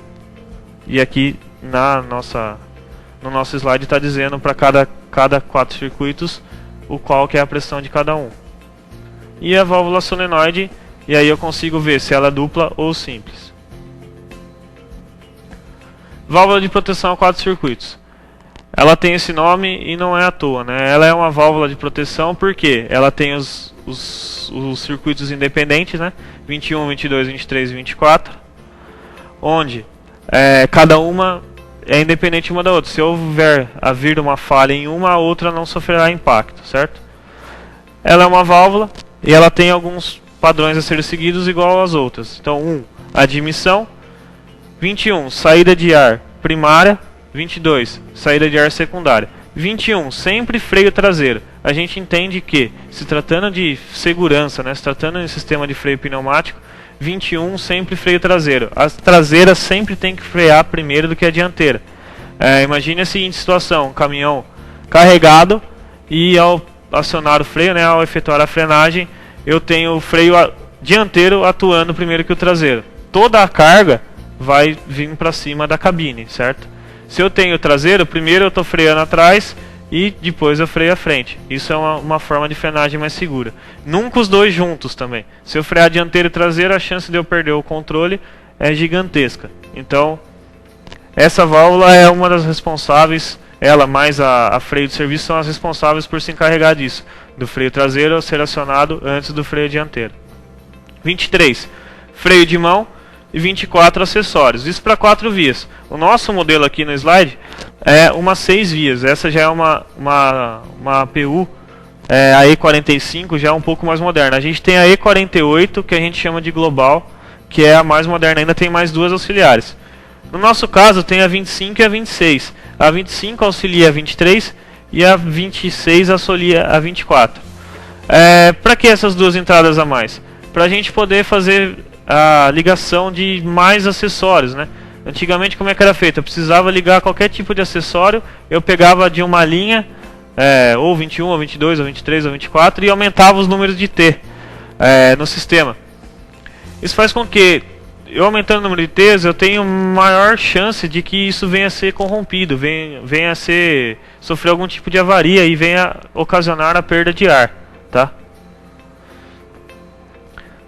E aqui no nosso slide está dizendo para cada 4 circuitos qual que é a pressão de cada um. E a válvula solenoide, e aí eu consigo ver se ela é dupla ou simples. Válvula de proteção a 4 circuitos. Ela tem esse nome e não é à toa, né? Ela é uma válvula de proteção porque ela tem os circuitos independentes, né? 21, 22, 23 e 24, onde cada uma é independente uma da outra. Se houver haver uma falha em uma, a outra não sofrerá impacto, certo? Ela é uma válvula e ela tem alguns padrões a serem seguidos igual às outras. Então, admissão. 21, saída de ar primária. 22, saída de ar secundária. 21, sempre freio traseiro. A gente entende que, se tratando de segurança, né, se tratando de sistema de freio pneumático, 21 sempre freio traseiro. A traseira sempre tem que frear primeiro do que a dianteira. Imagine a seguinte situação: um caminhão carregado e ao acionar o freio, né, ao efetuar a frenagem, eu tenho o freio dianteiro atuando primeiro que o traseiro. Toda a carga vai vir para cima da cabine, certo? Se eu tenho o traseiro, primeiro eu estou freando atrás e depois eu freio à frente. Isso é uma forma de frenagem mais segura. Nunca os dois juntos também. Se eu frear dianteiro e traseiro, a chance de eu perder o controle é gigantesca. Então, essa válvula é uma das responsáveis, ela mais a freio de serviço são as responsáveis por se encarregar disso, do freio traseiro ser acionado antes do freio dianteiro. 23, freio de mão. E 24 acessórios. Isso para 4 vias. O nosso modelo aqui no slide é uma 6 vias. Essa já é uma APU, a E45, já é um pouco mais moderna. A gente tem a E48, que a gente chama de global, que é a mais moderna. Ainda tem mais 2 auxiliares. No nosso caso tem a 25 e a 26. A 25 auxilia a 23 e a 26 auxilia a 24. Para que essas duas entradas a mais? Para a gente poder fazer a ligação de mais acessórios, né? Antigamente como é que era feito? Eu precisava ligar qualquer tipo de acessório, eu pegava de uma linha, ou 21, ou 22, ou 23, ou 24 e aumentava os números de T no sistema. Isso faz com que, eu aumentando o número de T's, eu tenho maior chance de que isso venha a ser corrompido, venha a sofrer algum tipo de avaria e venha a ocasionar a perda de ar, tá?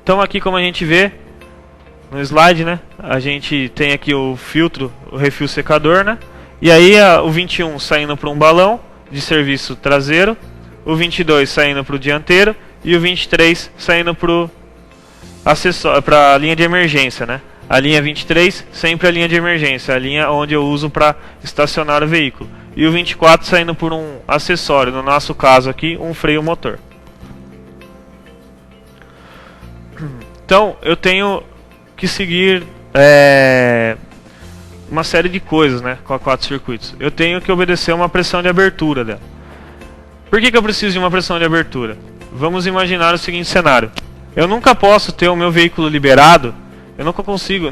Então aqui, como a gente vê no slide, né, a gente tem aqui o filtro, o refil secador, né, e aí o 21 saindo para um balão de serviço traseiro, o 22 saindo para o dianteiro e o 23 saindo para a linha de emergência, né. A linha 23 sempre a linha de emergência, a linha onde eu uso para estacionar o veículo, e o 24 saindo por um acessório, no nosso caso aqui um freio motor. Então eu tenho que seguir uma série de coisas, né, com a 4 circuitos. Eu tenho que obedecer uma pressão de abertura dela. Por que eu preciso de uma pressão de abertura? Vamos imaginar o seguinte cenário. Eu nunca posso ter o meu veículo liberado,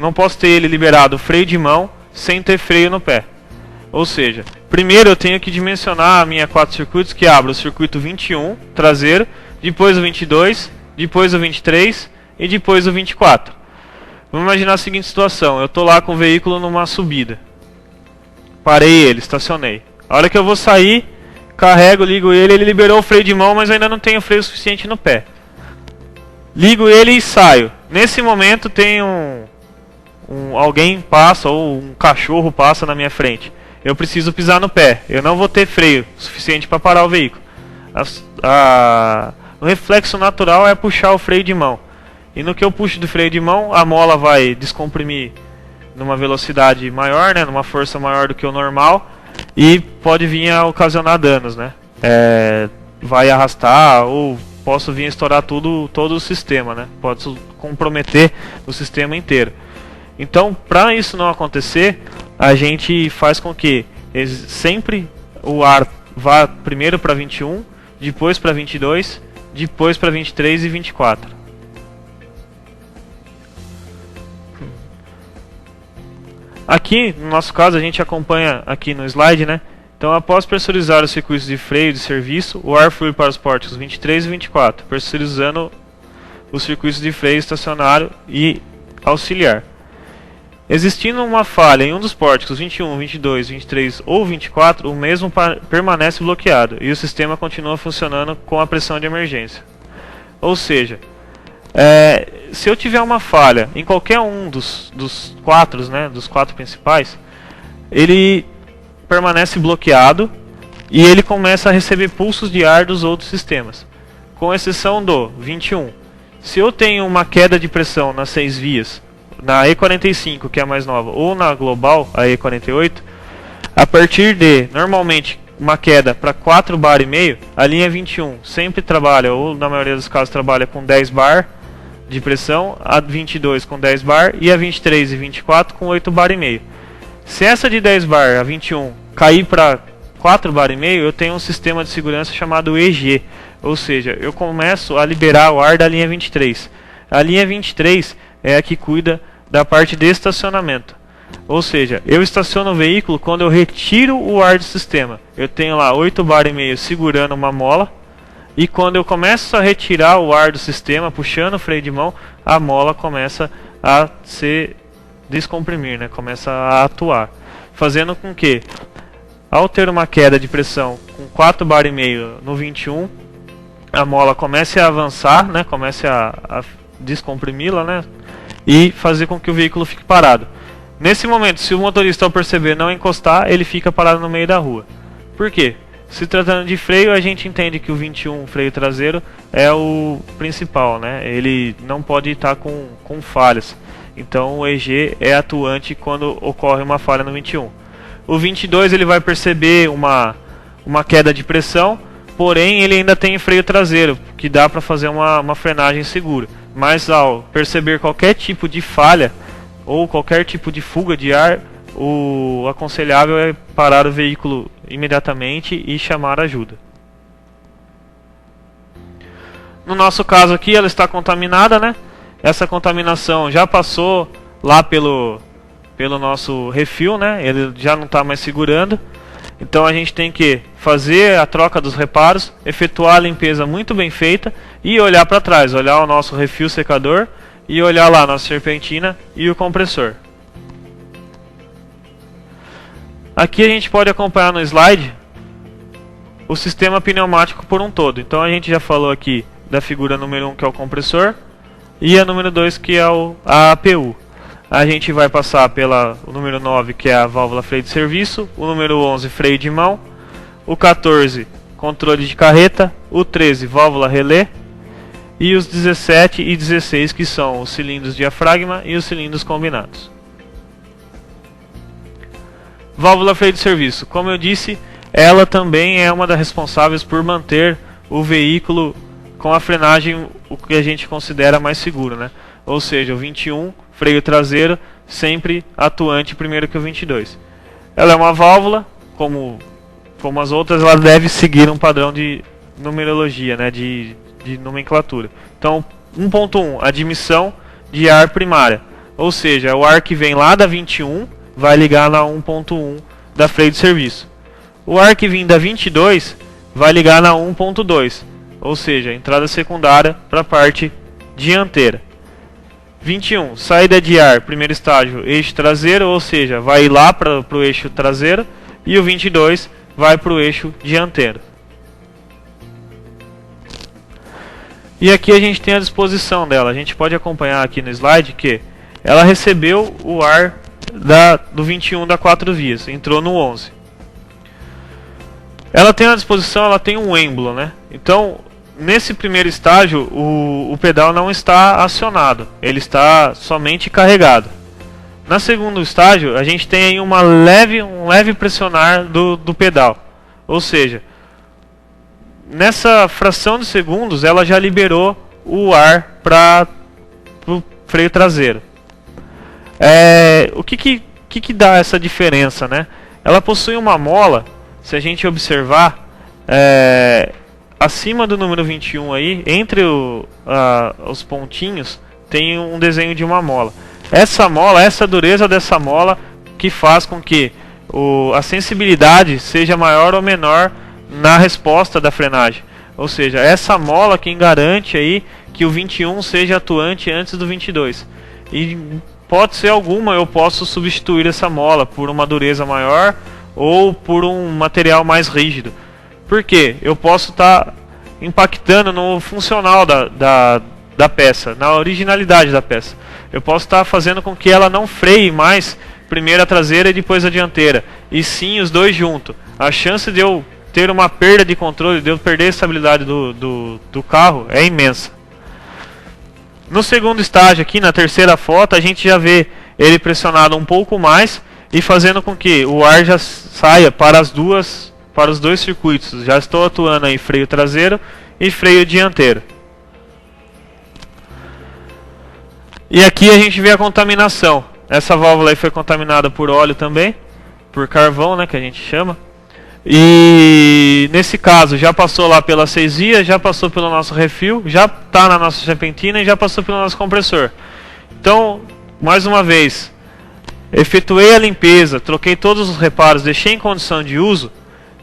não posso ter ele liberado freio de mão sem ter freio no pé. Ou seja, primeiro eu tenho que dimensionar a minha 4 circuitos, que abra o circuito 21 traseiro, depois o 22, depois o 23 e depois o 24. Vamos imaginar a seguinte situação. Eu estou lá com o veículo numa subida. Parei ele, estacionei. A hora que eu vou sair, carrego, ligo ele liberou o freio de mão, mas eu ainda não tenho freio suficiente no pé. Ligo ele e saio. Nesse momento tem alguém passa, ou um cachorro passa na minha frente. Eu preciso pisar no pé. Eu não vou ter freio suficiente para parar o veículo. O reflexo natural é puxar o freio de mão. E no que eu puxo do freio de mão, a mola vai descomprimir numa velocidade maior, né, numa força maior do que o normal, e pode vir a ocasionar danos, né? Vai arrastar, ou posso vir a estourar todo o sistema, né? Pode comprometer o sistema inteiro. Então, para isso não acontecer, a gente faz com que sempre o ar vá primeiro para 21, depois para 22, depois para 23 e 24. Aqui, no nosso caso, a gente acompanha aqui no slide, né? Então, após pressurizar os circuitos de freio de serviço, o ar flui para os pórticos 23 e 24, pressurizando os circuitos de freio estacionário e auxiliar. Existindo uma falha em um dos pórticos 21, 22, 23 ou 24, o mesmo permanece bloqueado e o sistema continua funcionando com a pressão de emergência. Ou seja, se eu tiver uma falha em qualquer um dos quatro, né, dos 4 principais, ele permanece bloqueado e ele começa a receber pulsos de ar dos outros sistemas, com exceção do 21. Se eu tenho uma queda de pressão nas 6 vias, na E45, que é a mais nova, ou na global, a E48, a partir de, normalmente, uma queda para 4 bar e meio, a linha 21 sempre trabalha, ou na maioria dos casos trabalha com 10 bar de pressão, a 22 com 10 bar e a 23 e 24 com 8 bar e meio. Se essa de 10 bar, a 21, cair para 4 bar e meio, eu tenho um sistema de segurança chamado EG, ou seja, eu começo a liberar o ar da linha 23. A linha 23 é a que cuida da parte de estacionamento. Ou seja, eu estaciono o veículo quando eu retiro o ar do sistema. Eu tenho lá 8 bar e meio segurando uma mola. E quando eu começo a retirar o ar do sistema, puxando o freio de mão, a mola começa a se descomprimir, né? Começa a atuar. Fazendo com que, ao ter uma queda de pressão com 4 bar e meio no 21, a mola comece a avançar, né? Comece a descomprimi-la, né? E fazer com que o veículo fique parado. Nesse momento, se o motorista ao perceber não encostar, ele fica parado no meio da rua. Por quê? Se tratando de freio, a gente entende que o 21 freio traseiro é o principal, né? Ele não pode estar com falhas. Então o EG é atuante quando ocorre uma falha no 21. O 22 ele vai perceber uma queda de pressão, porém ele ainda tem freio traseiro, que dá para fazer uma frenagem segura. Mas ao perceber qualquer tipo de falha ou qualquer tipo de fuga de ar, o aconselhável é parar o veículo imediatamente e chamar ajuda. No nosso caso aqui, ela está contaminada, né? Essa contaminação já passou lá pelo nosso refil, né? Ele já não está mais segurando. Então a gente tem que fazer a troca dos reparos, efetuar a limpeza muito bem feita e olhar para trás, olhar o nosso refil secador e olhar lá a nossa serpentina e o compressor. Aqui a gente pode acompanhar no slide o sistema pneumático por um todo. Então a gente já falou aqui da figura número 1, que é o compressor, e a número 2, que é a APU. A gente vai passar o número 9, que é a válvula freio de serviço, o número 11, freio de mão, o 14, controle de carreta, o 13, válvula relé, e os 17 e 16, que são os cilindros diafragma e os cilindros combinados. Válvula freio de serviço, como eu disse, ela também é uma das responsáveis por manter o veículo com a frenagem, o que a gente considera mais seguro, né? Ou seja, o 21, freio traseiro, sempre atuante primeiro que o 22. Ela é uma válvula, como as outras, ela deve seguir um padrão de numerologia, né? de nomenclatura. Então, 1.1, admissão de ar primária. Ou seja, o ar que vem lá da 21 vai ligar na 1.1 da freio de serviço. O ar que vem da 22 vai ligar na 1.2, ou seja, entrada secundária para a parte dianteira. 21, saída de ar, primeiro estágio, eixo traseiro, ou seja, vai lá para o eixo traseiro, e o 22 vai para o eixo dianteiro. E aqui a gente tem a disposição dela. A gente pode acompanhar aqui no slide que ela recebeu o ar do 21 da 4 vias, entrou no 11. Ela tem à disposição, ela tem um êmbolo, né? Então, nesse primeiro estágio, o pedal não está acionado, ele está somente carregado. No segundo estágio, a gente tem aí um leve pressionar do pedal, ou seja, nessa fração de segundos ela já liberou o ar para o freio traseiro. O que dá essa diferença, né? Ela possui uma mola, se a gente observar, acima do número 21 aí, entre os pontinhos, tem um desenho de uma mola. Essa dureza dessa mola que faz com que a sensibilidade seja maior ou menor na resposta da frenagem. Ou seja, essa mola quem garante aí que o 21 seja atuante antes do 22. E pode ser alguma, eu posso substituir essa mola por uma dureza maior ou por um material mais rígido. Por quê? Eu posso estar impactando no funcional da peça, na originalidade da peça. Eu posso estar fazendo com que ela não freie mais primeiro a traseira e depois a dianteira, e sim os dois juntos. A chance de eu ter uma perda de controle, de eu perder a estabilidade do carro é imensa. No segundo estágio aqui, na terceira foto, a gente já vê ele pressionado um pouco mais e fazendo com que o ar já saia para os dois circuitos. Já estou atuando aí freio traseiro e freio dianteiro. E aqui a gente vê a contaminação. Essa válvula aí foi contaminada por óleo também, por carvão, né, que a gente chama. E nesse caso já passou lá pela 6 vias, já passou pelo nosso refil, já está na nossa serpentina e já passou pelo nosso compressor. Então, mais uma vez, efetuei a limpeza, troquei todos os reparos, deixei em condição de uso,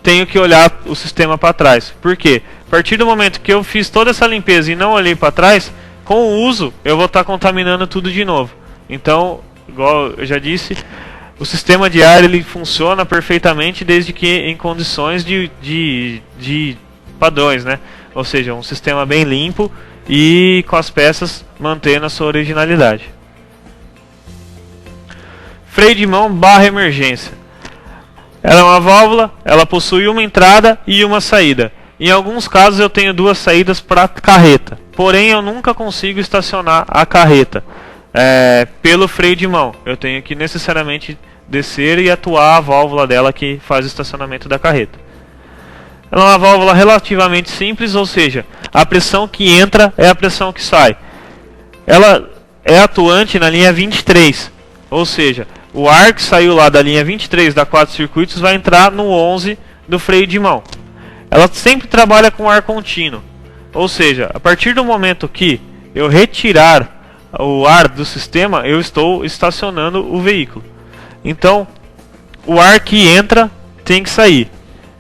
tenho que olhar o sistema para trás. Por quê? A partir do momento que eu fiz toda essa limpeza e não olhei para trás, com o uso eu vou estar contaminando tudo de novo. Então, igual eu já disse, o sistema de ar ele funciona perfeitamente desde que em condições de padrões, né? Ou seja, um sistema bem limpo e com as peças mantendo a sua originalidade. Freio de mão barra emergência. Ela é uma válvula, ela possui uma entrada e uma saída. Em alguns casos eu tenho duas saídas para carreta, porém eu nunca consigo estacionar a carreta pelo freio de mão. Eu tenho que necessariamente descer e atuar a válvula dela que faz o estacionamento da carreta. Ela é uma válvula relativamente simples, ou seja, a pressão que entra é a pressão que sai. Ela é atuante na linha 23, ou seja, O ar que saiu lá da linha 23 da 4 circuitos vai entrar no 11 do freio de mão. Ela sempre trabalha com ar contínuo. Ou seja, a partir do momento que eu retirar o ar do sistema, eu estou estacionando o veículo. Então, o ar que entra tem que sair.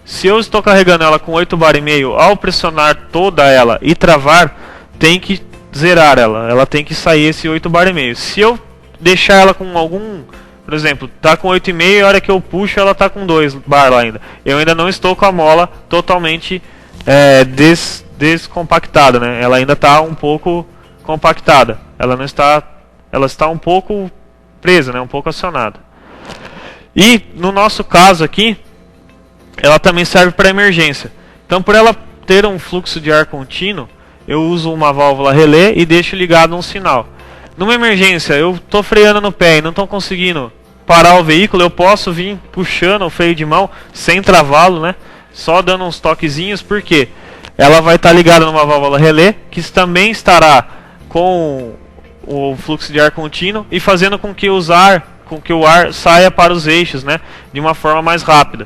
Se eu estou carregando ela com 8 bar e meio, ao pressionar toda ela e travar, tem que zerar ela. Ela tem que sair esse 8 bar e meio. Se eu deixar ela com algum, por exemplo, tá com 8,5 e a hora que eu puxo ela tá com 2 bar lá ainda. Eu ainda não estou com a mola totalmente descompactada, né? Ela ainda está um pouco compactada. Ela não está, ela está um pouco presa, né? Um pouco acionada. E no nosso caso aqui, ela também serve para emergência. Então, por ela ter um fluxo de ar contínuo, eu uso uma válvula relé e deixo ligado um sinal. Numa emergência, eu estou freando no pé e não estou conseguindo parar o veículo, eu posso vir puxando o freio de mão sem travá-lo, né? Só dando uns toquezinhos, porque ela vai estar ligada numa válvula relé, que também estará com o fluxo de ar contínuo e fazendo com que o ar saia para os eixos, né? De uma forma mais rápida.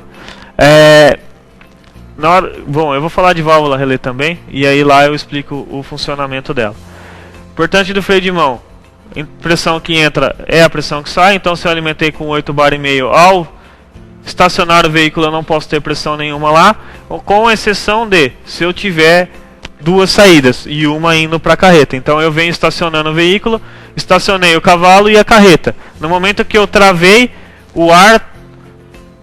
Bom, eu vou falar de válvula relé também, e aí lá eu explico o funcionamento dela. Importante do freio de mão: a pressão que entra é a pressão que sai. Então, se eu alimentei com 8 bar e meio, ao estacionar o veículo eu não posso ter pressão nenhuma lá, com exceção de se eu tiver duas saídas e uma indo para a carreta. Então eu venho estacionando o veículo, estacionei o cavalo e a carreta. No momento que eu travei, o ar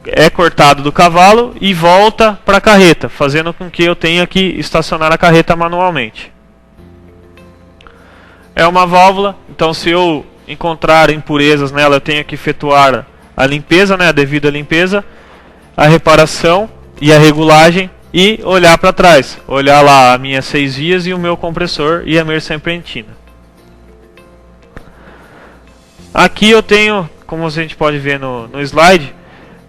é cortado do cavalo e volta para a carreta, fazendo com que eu tenha que estacionar a carreta manualmente. É uma válvula, então se eu encontrar impurezas nela, eu tenho que efetuar a limpeza, né, a devida limpeza, a reparação e a regulagem, e olhar para trás, olhar lá as minhas 6 vias e o meu compressor e a minha serpentina. Aqui eu tenho, como a gente pode ver no slide,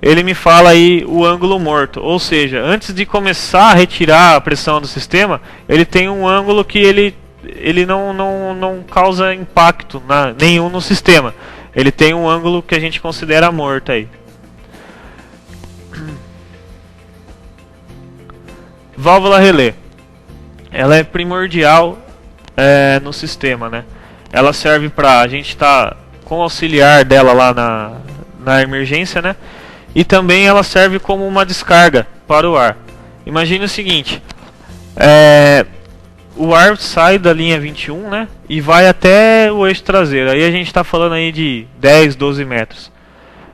ele me fala aí o ângulo morto, ou seja, antes de começar a retirar a pressão do sistema, ele tem um ângulo que ele não causa impacto nenhum no sistema. Ele tem um ângulo que a gente considera morto aí. Válvula relé. Ela é primordial no sistema, né? Ela serve para a gente estar com o auxiliar dela lá na emergência, né? E também ela serve como uma descarga para o ar. Imagine o seguinte: o ar sai da linha 21, né, e vai até o eixo traseiro. Aí a gente está falando aí de 10, 12 metros.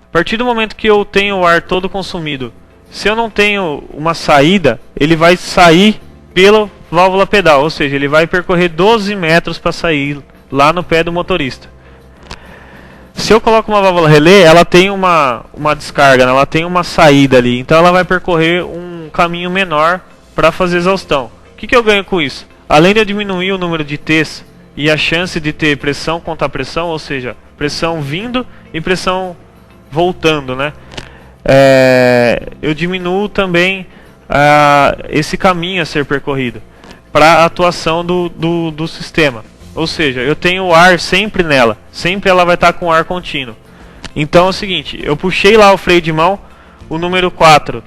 A partir do momento que eu tenho o ar todo consumido, se eu não tenho uma saída, ele vai sair pela válvula pedal, ou seja, ele vai percorrer 12 metros para sair lá no pé do motorista. Se eu coloco uma válvula relé, ela tem uma descarga, né, ela tem uma saída ali, então ela vai percorrer um caminho menor para fazer exaustão. O que eu ganho com isso? Além de eu diminuir o número de T's e a chance de ter pressão contra pressão, ou seja, pressão vindo e pressão voltando, né? Eu diminuo também esse caminho a ser percorrido para a atuação do sistema. Ou seja, eu tenho o ar sempre nela, sempre ela vai estar com ar contínuo. Então é o seguinte: eu puxei lá o freio de mão, o número 4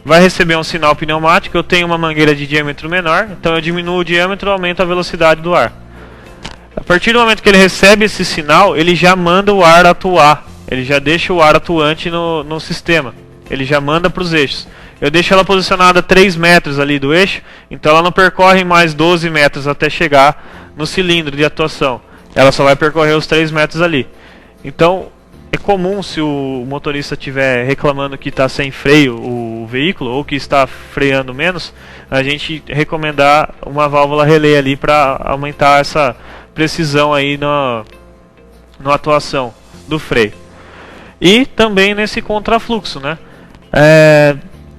vai receber um sinal pneumático. Eu tenho uma mangueira de diâmetro menor, então eu diminuo o diâmetro e aumento a velocidade do ar. A partir do momento que ele recebe esse sinal, ele já manda o ar atuar, ele já deixa o ar atuante no sistema, ele já manda para os eixos. Eu deixo ela posicionada 3 metros ali do eixo, então ela não percorre mais 12 metros até chegar no cilindro de atuação, ela só vai percorrer os 3 metros ali. Então é comum, se o motorista estiver reclamando que está sem freio o veículo, ou que está freando menos, a gente recomendar uma válvula relé ali para aumentar essa precisão aí na atuação do freio. E também nesse contrafluxo, né?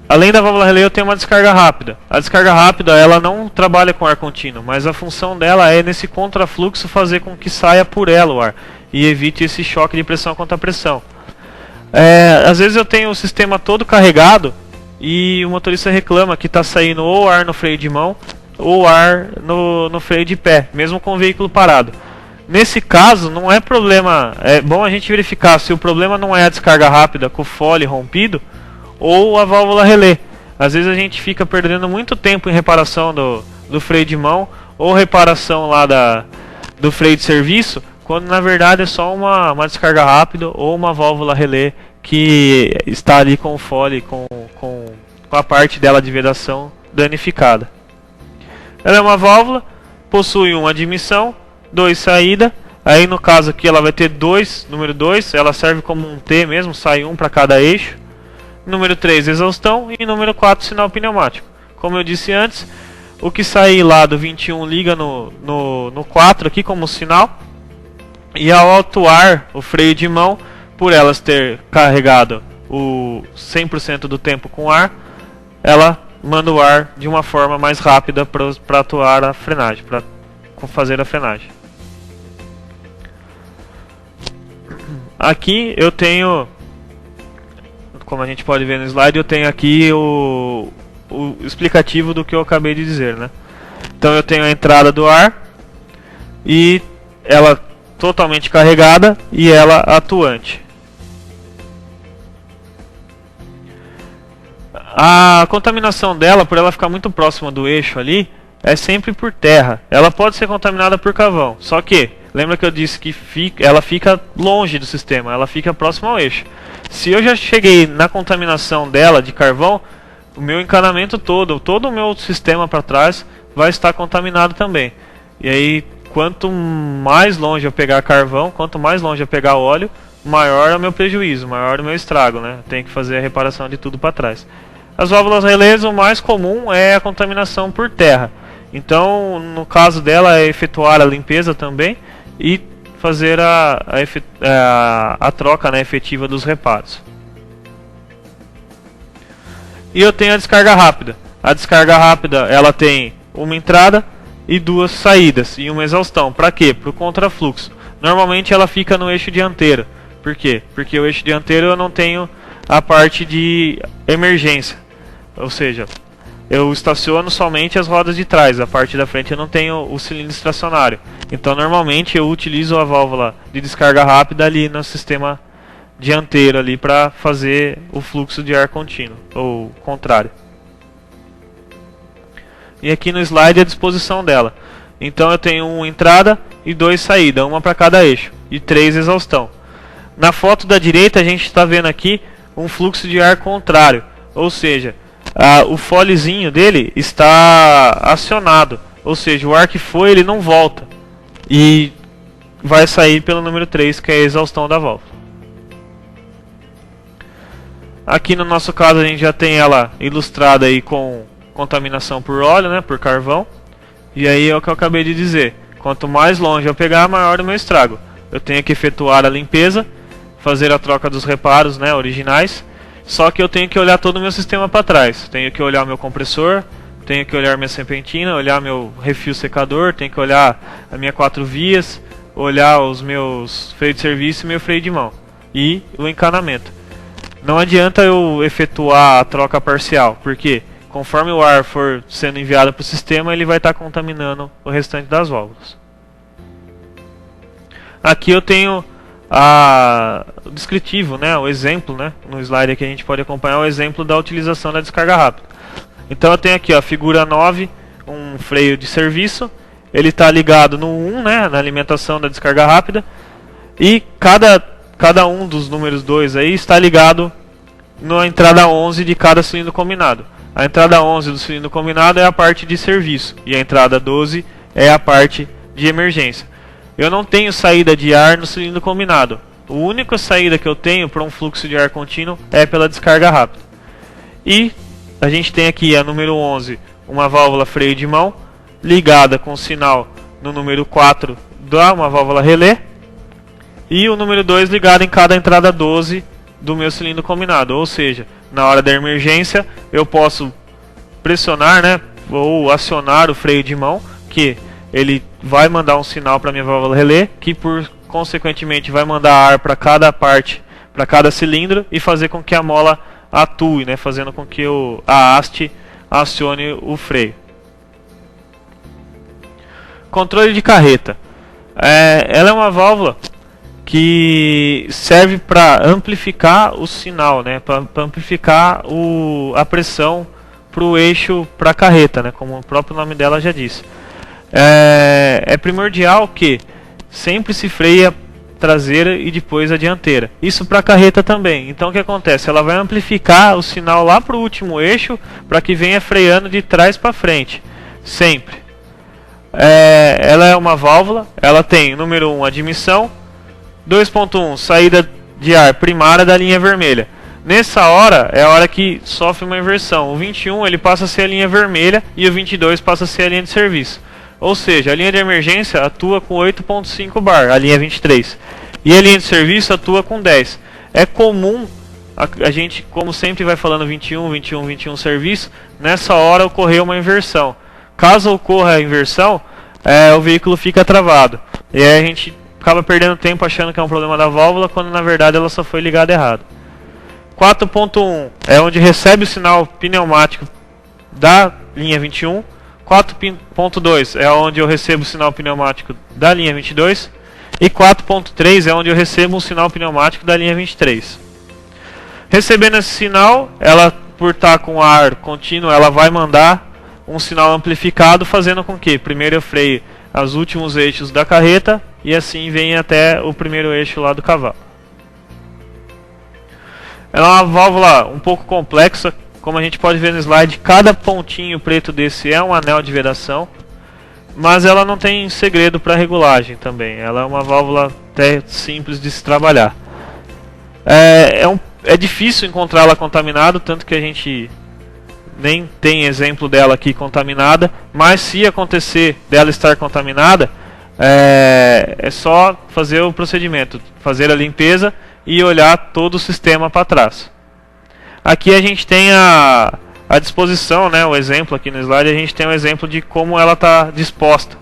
Além da válvula relé, eu tenho uma descarga rápida. A descarga rápida, ela não trabalha com ar contínuo, mas a função dela é nesse contrafluxo fazer com que saia por ela o ar e evite esse choque de pressão contra pressão. Às vezes eu tenho o sistema todo carregado e o motorista reclama que está saindo ou ar no freio de mão ou ar no freio de pé, mesmo com o veículo parado. Nesse caso, não é problema. É bom a gente verificar se o problema não é a descarga rápida com o fole rompido ou a válvula relé. Às vezes a gente fica perdendo muito tempo em reparação do freio de mão ou reparação lá do freio de serviço, quando na verdade é só uma descarga rápida ou uma válvula relé que está ali com o fole, com a parte dela de vedação danificada. Ela é uma válvula, possui uma admissão, 2 saídas. Aí no caso aqui ela vai ter número 2, ela serve como um T mesmo, sai um para cada eixo. Número 3, exaustão, e número 4, sinal pneumático. Como eu disse antes, o que sair lá do 21 liga no 4 aqui como sinal. E ao atuar o freio de mão, por elas ter carregado o 100% do tempo com ar, ela manda o ar de uma forma mais rápida para atuar a frenagem, para fazer a frenagem. Aqui eu tenho, como a gente pode ver no slide, eu tenho aqui o explicativo do que eu acabei de dizer, né? Então eu tenho a entrada do ar e ela totalmente carregada e ela atuante. A contaminação dela, por ela ficar muito próxima do eixo ali, é sempre por terra. Ela pode ser contaminada por carvão, só que lembra que eu disse que ela fica longe do sistema, ela fica próxima ao eixo. Se eu já cheguei na contaminação dela de carvão, o meu encanamento todo o meu sistema para trás vai estar contaminado também. E aí, quanto mais longe eu pegar carvão, quanto mais longe eu pegar óleo, maior é o meu prejuízo, maior é o meu estrago, né? Tem que fazer a reparação de tudo para trás. As válvulas relés, o mais comum é a contaminação por terra. Então, no caso dela, é efetuar a limpeza também e fazer a troca, né, efetiva dos reparos. E eu tenho a descarga rápida. A descarga rápida, ela tem uma entrada e 2 saídas e uma exaustão. Para quê? Para o contrafluxo. Normalmente ela fica no eixo dianteiro. Por quê? Porque o eixo dianteiro eu não tenho a parte de emergência. Ou seja, eu estaciono somente as rodas de trás. A parte da frente eu não tenho o cilindro estacionário. Então normalmente eu utilizo a válvula de descarga rápida ali no sistema dianteiro ali para fazer o fluxo de ar contínuo, ou contrário. E aqui no slide a disposição dela. Então eu tenho uma entrada e 2 saídas, uma para cada eixo, e 3 exaustão. Na foto da direita a gente está vendo aqui um fluxo de ar contrário, ou seja, o folezinho dele está acionado, ou seja, o ar que foi ele não volta e vai sair pelo número 3, que é a exaustão da válvula. Aqui no nosso caso a gente já tem ela ilustrada aí com contaminação por óleo, né, por carvão. E aí é o que eu acabei de dizer, quanto mais longe eu pegar, maior o meu estrago. Eu tenho que efetuar a limpeza, fazer a troca dos reparos, né, originais. Só que eu tenho que olhar todo o meu sistema para trás. Tenho que olhar meu compressor, tenho que olhar minha serpentina, olhar meu refil secador, tenho que olhar a minha 4 vias, olhar os meus freios de serviço e meu freio de mão. E o encanamento. Não adianta eu efetuar a troca parcial, porque conforme o ar for sendo enviado para o sistema, ele vai estar contaminando o restante das válvulas. Aqui eu tenho o descritivo, né, o exemplo, né, no slide aqui a gente pode acompanhar o exemplo da utilização da descarga rápida. Então eu tenho aqui a figura 9, um freio de serviço, ele está ligado no 1, né, na alimentação da descarga rápida, e cada um dos números 2 aí está ligado na entrada 11 de cada cilindro combinado. A entrada 11 do cilindro combinado é a parte de serviço e a entrada 12 é a parte de emergência. Eu não tenho saída de ar no cilindro combinado. A única saída que eu tenho para um fluxo de ar contínuo é pela descarga rápida. E a gente tem aqui a número 11, uma válvula freio de mão, ligada com sinal no número 4 da uma válvula relé. E o número 2 ligado em cada entrada 12 do meu cilindro combinado. Ou seja, na hora da emergência eu posso pressionar, né, ou acionar o freio de mão, que ele vai mandar um sinal para minha válvula relé, que consequentemente vai mandar ar para cada parte, para cada cilindro, e fazer com que a mola atue, né, fazendo com que a haste acione o freio. Controle de carreta. Ela é uma válvula que serve para amplificar o sinal, né? Para amplificar a pressão para o eixo, para a carreta, né? Como o próprio nome dela já diz. É primordial que sempre se freie a traseira e depois a dianteira. Isso para a carreta também. Então o que acontece? Ela vai amplificar o sinal lá para o último eixo para que venha freando de trás para frente. Sempre. Ela é uma válvula. Ela tem, número 1, admissão. 2.1, saída de ar primária da linha vermelha. Nessa hora é a hora que sofre uma inversão. O 21 ele passa a ser a linha vermelha e o 22 passa a ser a linha de serviço. Ou seja, a linha de emergência atua com 8.5 bar, a linha 23. E a linha de serviço atua com 10. É comum a gente, como sempre vai falando 21, 21, 21 serviço, nessa hora ocorrer uma inversão. Caso ocorra a inversão, o veículo fica travado. E aí a gente acaba perdendo tempo achando que é um problema da válvula, quando na verdade ela só foi ligada errado. 4.1 é onde recebe o sinal pneumático da linha 21. 4.2 é onde eu recebo o sinal pneumático da linha 22. E 4.3 é onde eu recebo um sinal pneumático da linha 23. Recebendo esse sinal, ela, por estar com ar contínuo, ela vai mandar um sinal amplificado, fazendo com que primeiro eu freie os últimos eixos da carreta e assim vem até o primeiro eixo lá do cavalo. Ela é uma válvula um pouco complexa, como a gente pode ver no slide. Cada pontinho preto desse é um anel de vedação, mas ela não tem segredo para regulagem também. Ela é uma válvula até simples de se trabalhar. É difícil encontrá-la contaminada, tanto que a gente nem tem exemplo dela aqui contaminada, mas se acontecer dela estar contaminada, é só fazer o procedimento, fazer a limpeza e olhar todo o sistema para trás. Aqui a gente tem a disposição, né, o exemplo aqui no slide, a gente tem um exemplo de como ela está disposta.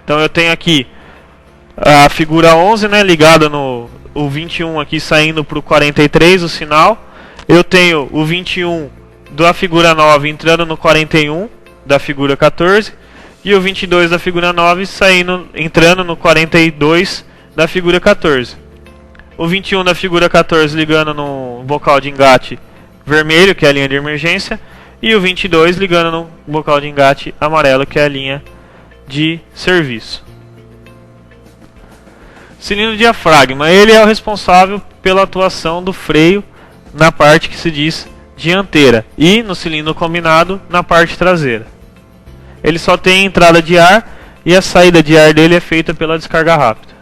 Então eu tenho aqui a figura 11, né, ligada no o 21 aqui saindo para o 43, o sinal. Eu tenho o 21 da figura 9 entrando no 41 da figura 14 e o 22 da figura 9 entrando no 42 da figura 14. O 21 da figura 14 ligando no bocal de engate vermelho, que é a linha de emergência, e o 22 ligando no bocal de engate amarelo, que é a linha de serviço. Cilindro diafragma, ele é o responsável pela atuação do freio na parte que se diz dianteira e no cilindro combinado na parte traseira. Ele só tem entrada de ar e a saída de ar dele é feita pela descarga rápida.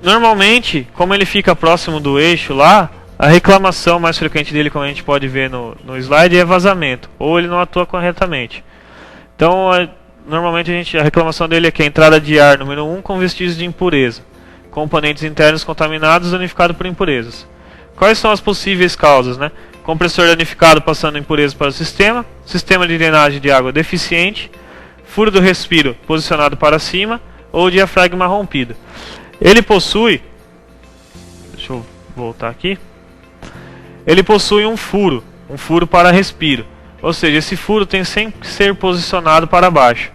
Normalmente, como ele fica próximo do eixo lá, a reclamação mais frequente dele, como a gente pode ver no slide, é vazamento, ou ele não atua corretamente. Então, normalmente a reclamação dele é que a entrada de ar número 1 com vestígios de impureza, componentes internos contaminados danificados por impurezas. Quais são as possíveis causas, né? Compressor danificado passando impureza para o sistema, sistema de drenagem de água deficiente, furo do respiro posicionado para cima ou diafragma rompido. Ele possui, deixa eu voltar aqui, ele possui um furo para respiro, ou seja, esse furo tem sempre que ser posicionado para baixo.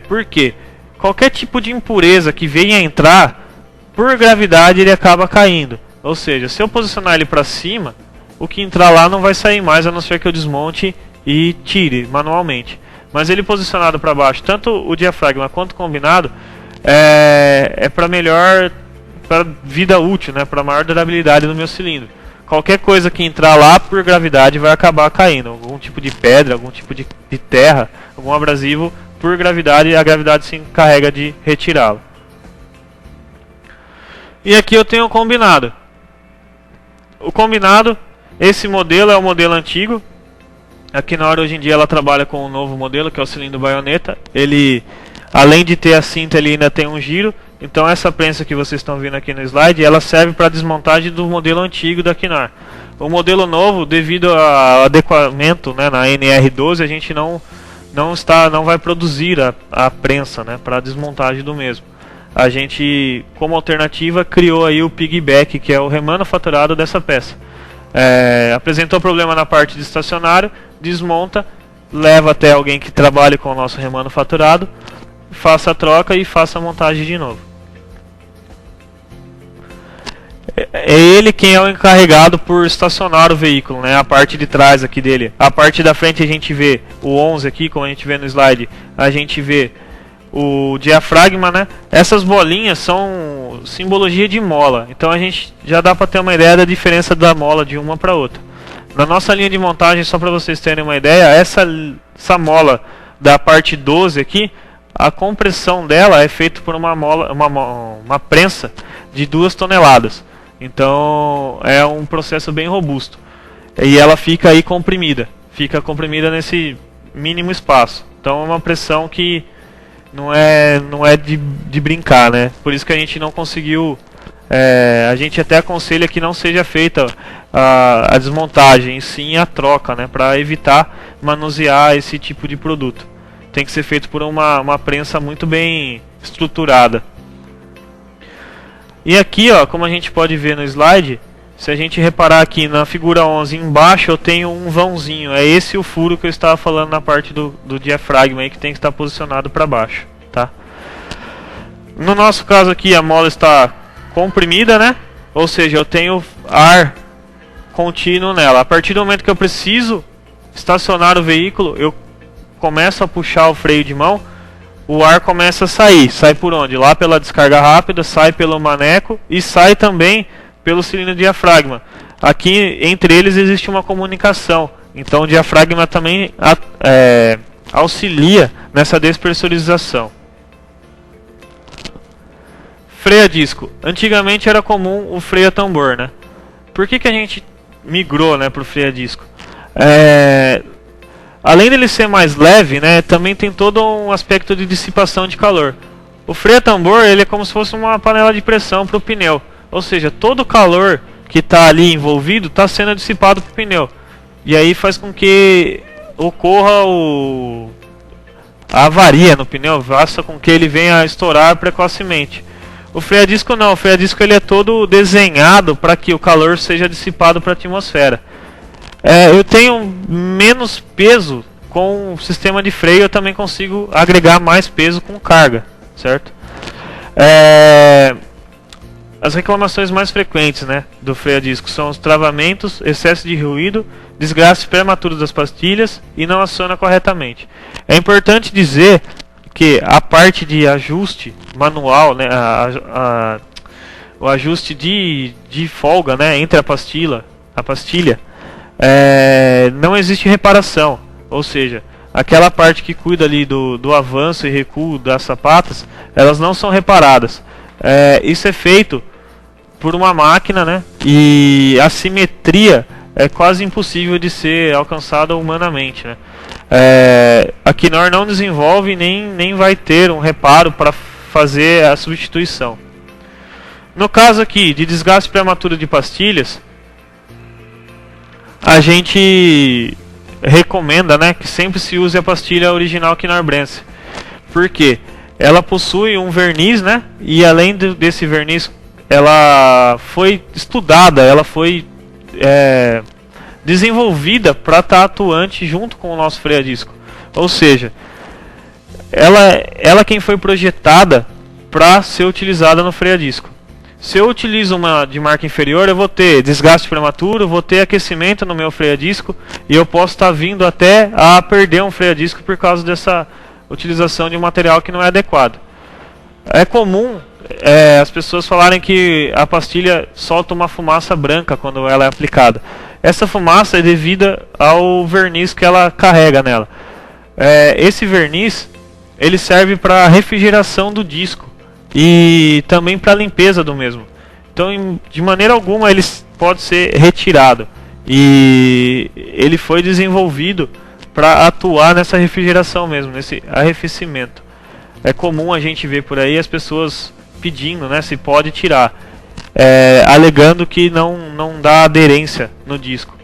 Por quê? Qualquer tipo de impureza que venha a entrar, por gravidade ele acaba caindo. Ou seja, se eu posicionar ele para cima, o que entrar lá não vai sair mais, a não ser que eu desmonte e tire manualmente. Mas ele posicionado para baixo, tanto o diafragma quanto o combinado, para melhor, para vida útil, né, para maior durabilidade do meu cilindro. Qualquer coisa que entrar lá por gravidade vai acabar caindo. Algum tipo de pedra, algum tipo de terra, algum abrasivo, por gravidade, a gravidade se encarrega de retirá-lo. E aqui eu tenho o combinado. O combinado, esse modelo é o modelo antigo. Aqui na hora hoje em dia ela trabalha com um novo modelo, que é o cilindro baioneta. Ele, além de ter a cinta, ele ainda tem um giro. Então essa prensa que vocês estão vendo aqui no slide, ela serve para desmontagem do modelo antigo da Kinar. O modelo novo, devido ao adequamento, né, na NR12, a gente não vai produzir a prensa, né, para desmontagem do mesmo. A gente, como alternativa, criou aí o piggyback, que é o remanufaturado dessa peça. Apresentou problema na parte de estacionário, desmonta, leva até alguém que trabalhe com o nosso remanufaturado faça a troca e faça a montagem de novo. É ele quem é o encarregado por estacionar o veículo, né? A parte de trás aqui dele. A parte da frente a gente vê o 11 aqui, como a gente vê no slide. A gente vê o diafragma, né? Essas bolinhas são simbologia de mola. Então a gente já dá para ter uma ideia da diferença da mola de uma para outra. Na nossa linha de montagem, só para vocês terem uma ideia, essa mola da parte 12 aqui, a compressão dela é feita por uma prensa de 2 toneladas. Então é um processo bem robusto. E ela fica aí comprimida. Fica comprimida nesse mínimo espaço. Então é uma pressão que não é de brincar, né? Por isso que a gente não conseguiu. A gente até aconselha que não seja feita a desmontagem, e sim a troca, né? Para evitar manusear esse tipo de produto. Tem que ser feito por uma prensa muito bem estruturada. E aqui, ó, como a gente pode ver no slide, se a gente reparar aqui na figura 11, embaixo eu tenho um vãozinho. É esse o furo que eu estava falando na parte do diafragma aí, que tem que estar posicionado para baixo, tá? No nosso caso aqui, a mola está comprimida, né? Ou seja, eu tenho ar contínuo nela. A partir do momento que eu preciso estacionar o veículo, eu começo a puxar o freio de mão, o ar começa a sair. Sai por onde? Lá pela descarga rápida, sai pelo maneco e sai também pelo cilindro diafragma. Aqui entre eles existe uma comunicação. Então o diafragma também auxilia nessa despressurização. Freio a disco. Antigamente era comum o freio a tambor, né? Por que a gente migrou, né, para o freio a disco? Além dele ser mais leve, né, também tem todo um aspecto de dissipação de calor. O freio a tambor, ele é como se fosse uma panela de pressão para o pneu. Ou seja, todo o calor que está ali envolvido está sendo dissipado para o pneu. E aí faz com que ocorra a avaria no pneu, faça com que ele venha a estourar precocemente. O freio a disco não, o freio a disco ele é todo desenhado para que o calor seja dissipado para a atmosfera. Eu tenho menos peso com o sistema de freio, eu também consigo agregar mais peso com carga, certo? As reclamações mais frequentes, né, do freio a disco são os travamentos, excesso de ruído, desgaste prematuro das pastilhas e não aciona corretamente. É importante dizer que a parte de ajuste manual, né, o ajuste de folga, né, entre a pastilha, não existe reparação, ou seja, aquela parte que cuida ali do avanço e recuo das sapatas, elas não são reparadas. Isso é feito por uma máquina, né? E a simetria é quase impossível de ser alcançada humanamente, né? A Knorr não desenvolve nem vai ter um reparo para fazer a substituição. No caso aqui de desgaste prematuro de pastilhas, a gente recomenda, né, que sempre se use a pastilha original Knorr-Bremse. Por quê? Ela possui um verniz, né? E além desse verniz, ela foi estudada, ela foi desenvolvida para estar atuante junto com o nosso freio a disco. Ou seja, ela quem foi projetada para ser utilizada no freio a disco. Se eu utilizo uma de marca inferior, eu vou ter desgaste prematuro, vou ter aquecimento no meu freio a disco e eu posso estar vindo até a perder um freio a disco por causa dessa utilização de um material que não é adequado. É comum as pessoas falarem que a pastilha solta uma fumaça branca quando ela é aplicada. Essa fumaça é devida ao verniz que ela carrega nela. Esse verniz ele serve para refrigeração do disco e também para limpeza do mesmo. Então, de maneira alguma ele pode ser retirado. E ele foi desenvolvido para atuar nessa refrigeração mesmo, nesse arrefecimento. É comum a gente ver por aí as pessoas pedindo, né, se pode tirar, alegando que não dá aderência no disco.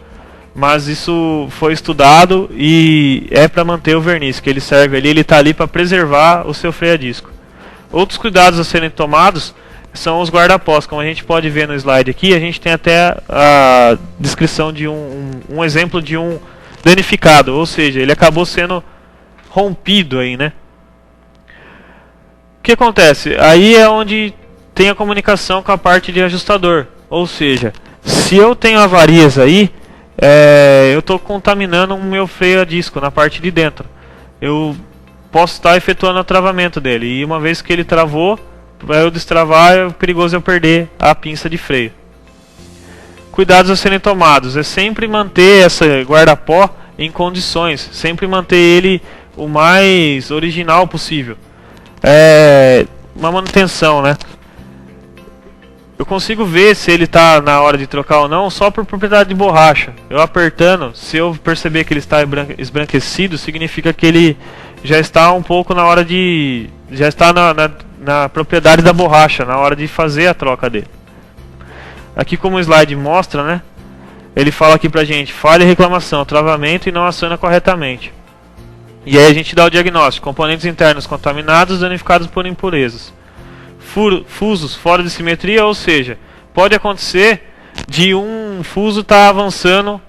Mas isso foi estudado e é para manter o verniz que ele serve ali, ele está ali para preservar o seu freio a disco. Outros cuidados a serem tomados são os guarda-pós, como a gente pode ver no slide aqui. A gente tem até a descrição de um exemplo de um danificado, ou seja, ele acabou sendo rompido aí, né? que acontece? Aí é onde tem a comunicação com a parte de ajustador. Ou seja, se eu tenho avarias aí, eu estou contaminando o meu freio a disco na parte de dentro. Eu posso estar efetuando o travamento dele. E uma vez que ele travou, para eu destravar, é perigoso eu perder a pinça de freio. Cuidados a serem tomados. É sempre manter essa guarda-pó em condições. Sempre manter ele o mais original possível. Uma manutenção, né? Eu consigo ver se ele está na hora de trocar ou não só por propriedade de borracha. Eu apertando, se eu perceber que ele está esbranquecido, significa que ele já está um pouco na hora de... já está na propriedade da borracha, na hora de fazer a troca dele. Aqui, como o slide mostra, né? Ele fala aqui pra gente: falha e reclamação, travamento e não aciona corretamente. E aí a gente dá o diagnóstico: componentes internos contaminados, danificados por impurezas. Fusos fora de simetria, ou seja, pode acontecer de um fuso estar avançando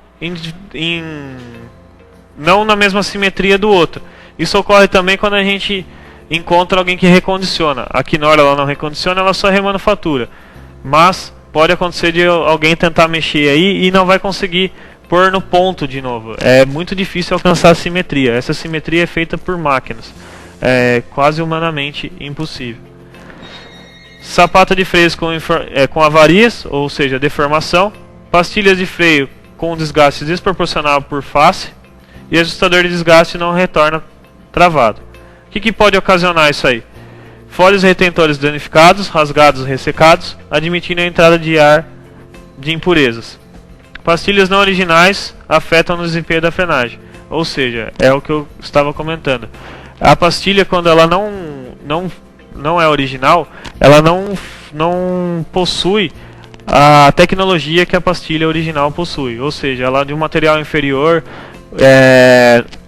não na mesma simetria do outro. Isso ocorre também quando a gente encontra alguém que recondiciona. A Knorr ela não recondiciona, ela só remanufatura. Mas pode acontecer de alguém tentar mexer aí e não vai conseguir pôr no ponto de novo. É muito difícil alcançar a simetria. Essa simetria é feita por máquinas. É quase humanamente impossível. Sapato de freios com avarias, ou seja, deformação. Pastilhas de freio com desgaste desproporcional por face. E ajustador de desgaste não retorna travado. O que pode ocasionar isso aí? Folhos retentores danificados, rasgados, ressecados, admitindo a entrada de ar de impurezas. Pastilhas não originais afetam no desempenho da frenagem. Ou seja, é o que eu estava comentando. A pastilha, quando ela não é original, ela não possui a tecnologia que a pastilha original possui. Ou seja, ela é de um material inferior,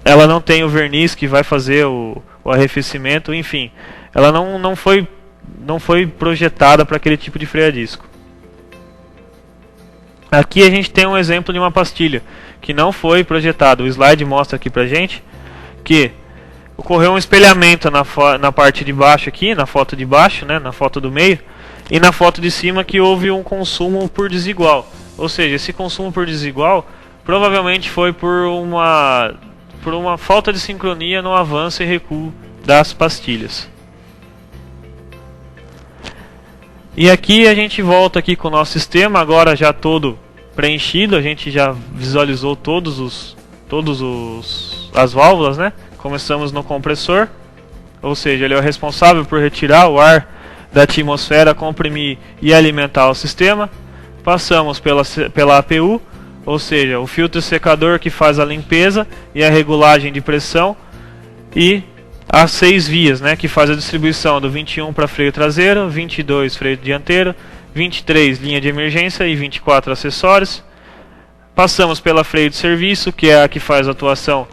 ela não tem o verniz que vai fazer o arrefecimento, enfim. Ela não foi projetada para aquele tipo de freio a disco. Aqui a gente tem um exemplo de uma pastilha que não foi projetada. O slide mostra aqui pra gente que ocorreu um espelhamento na parte de baixo aqui, na foto de baixo, né, na foto do meio, e na foto de cima que houve um consumo por desigual. Ou seja, esse consumo por desigual provavelmente foi por uma falta de sincronia no avanço e recuo das pastilhas. E aqui a gente volta aqui com o nosso sistema, agora já todo preenchido. A gente já visualizou as válvulas, né? Começamos no compressor, ou seja, ele é o responsável por retirar o ar da atmosfera, comprimir e alimentar o sistema. Passamos pela APU, ou seja, o filtro secador que faz a limpeza e a regulagem de pressão, e as 6 vias, né, que faz a distribuição do 21 para freio traseiro, 22 freio dianteiro, 23 linha de emergência e 24 acessórios. Passamos pela freio de serviço, que é a que faz a atuação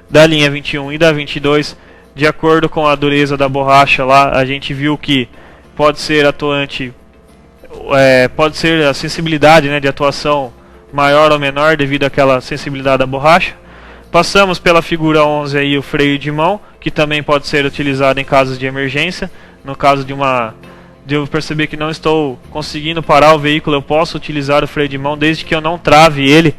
da linha 21 e da 22, de acordo com a dureza da borracha lá. A gente viu que pode ser atuante, pode ser a sensibilidade, né, de atuação maior ou menor devido àquela sensibilidade da borracha. Passamos pela figura 11 aí, o freio de mão, que também pode ser utilizado em casos de emergência. No caso de eu perceber que não estou conseguindo parar o veículo, eu posso utilizar o freio de mão desde que eu não trave ele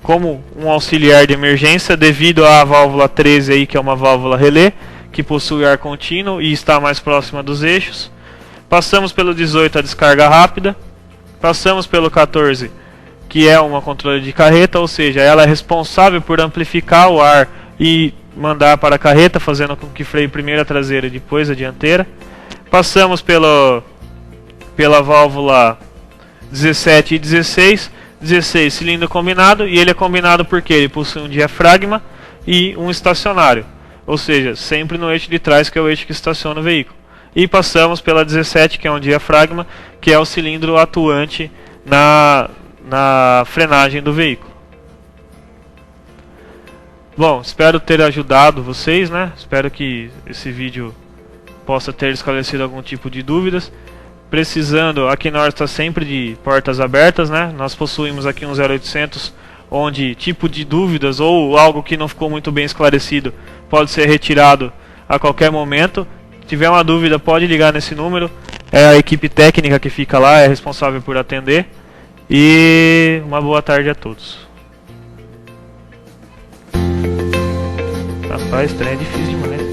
como um auxiliar de emergência, devido à válvula 13 aí, que é uma válvula relé, que possui ar contínuo e está mais próxima dos eixos. Passamos pelo 18, a descarga rápida. Passamos pelo 14, que é uma controle de carreta, ou seja, ela é responsável por amplificar o ar e mandar para a carreta, fazendo com que freie primeiro a traseira e depois a dianteira. Passamos pela válvula 17 e 16. 16 cilindro combinado, e ele é combinado porque ele possui um diafragma e um estacionário, ou seja, sempre no eixo de trás, que é o eixo que estaciona o veículo. E passamos pela 17, que é um diafragma, que é o cilindro atuante na frenagem do veículo. Bom, espero ter ajudado vocês, né? Espero que esse vídeo possa ter esclarecido algum tipo de dúvidas. Precisando, a Knorr está sempre de portas abertas, né? Nós possuímos aqui um 0800, onde tipo de dúvidas ou algo que não ficou muito bem esclarecido pode ser retirado a qualquer momento. tiver uma dúvida, pode ligar nesse número. É a equipe técnica que fica lá, é responsável por atender. E uma boa tarde a todos. Rapaz, trem é difícil demais.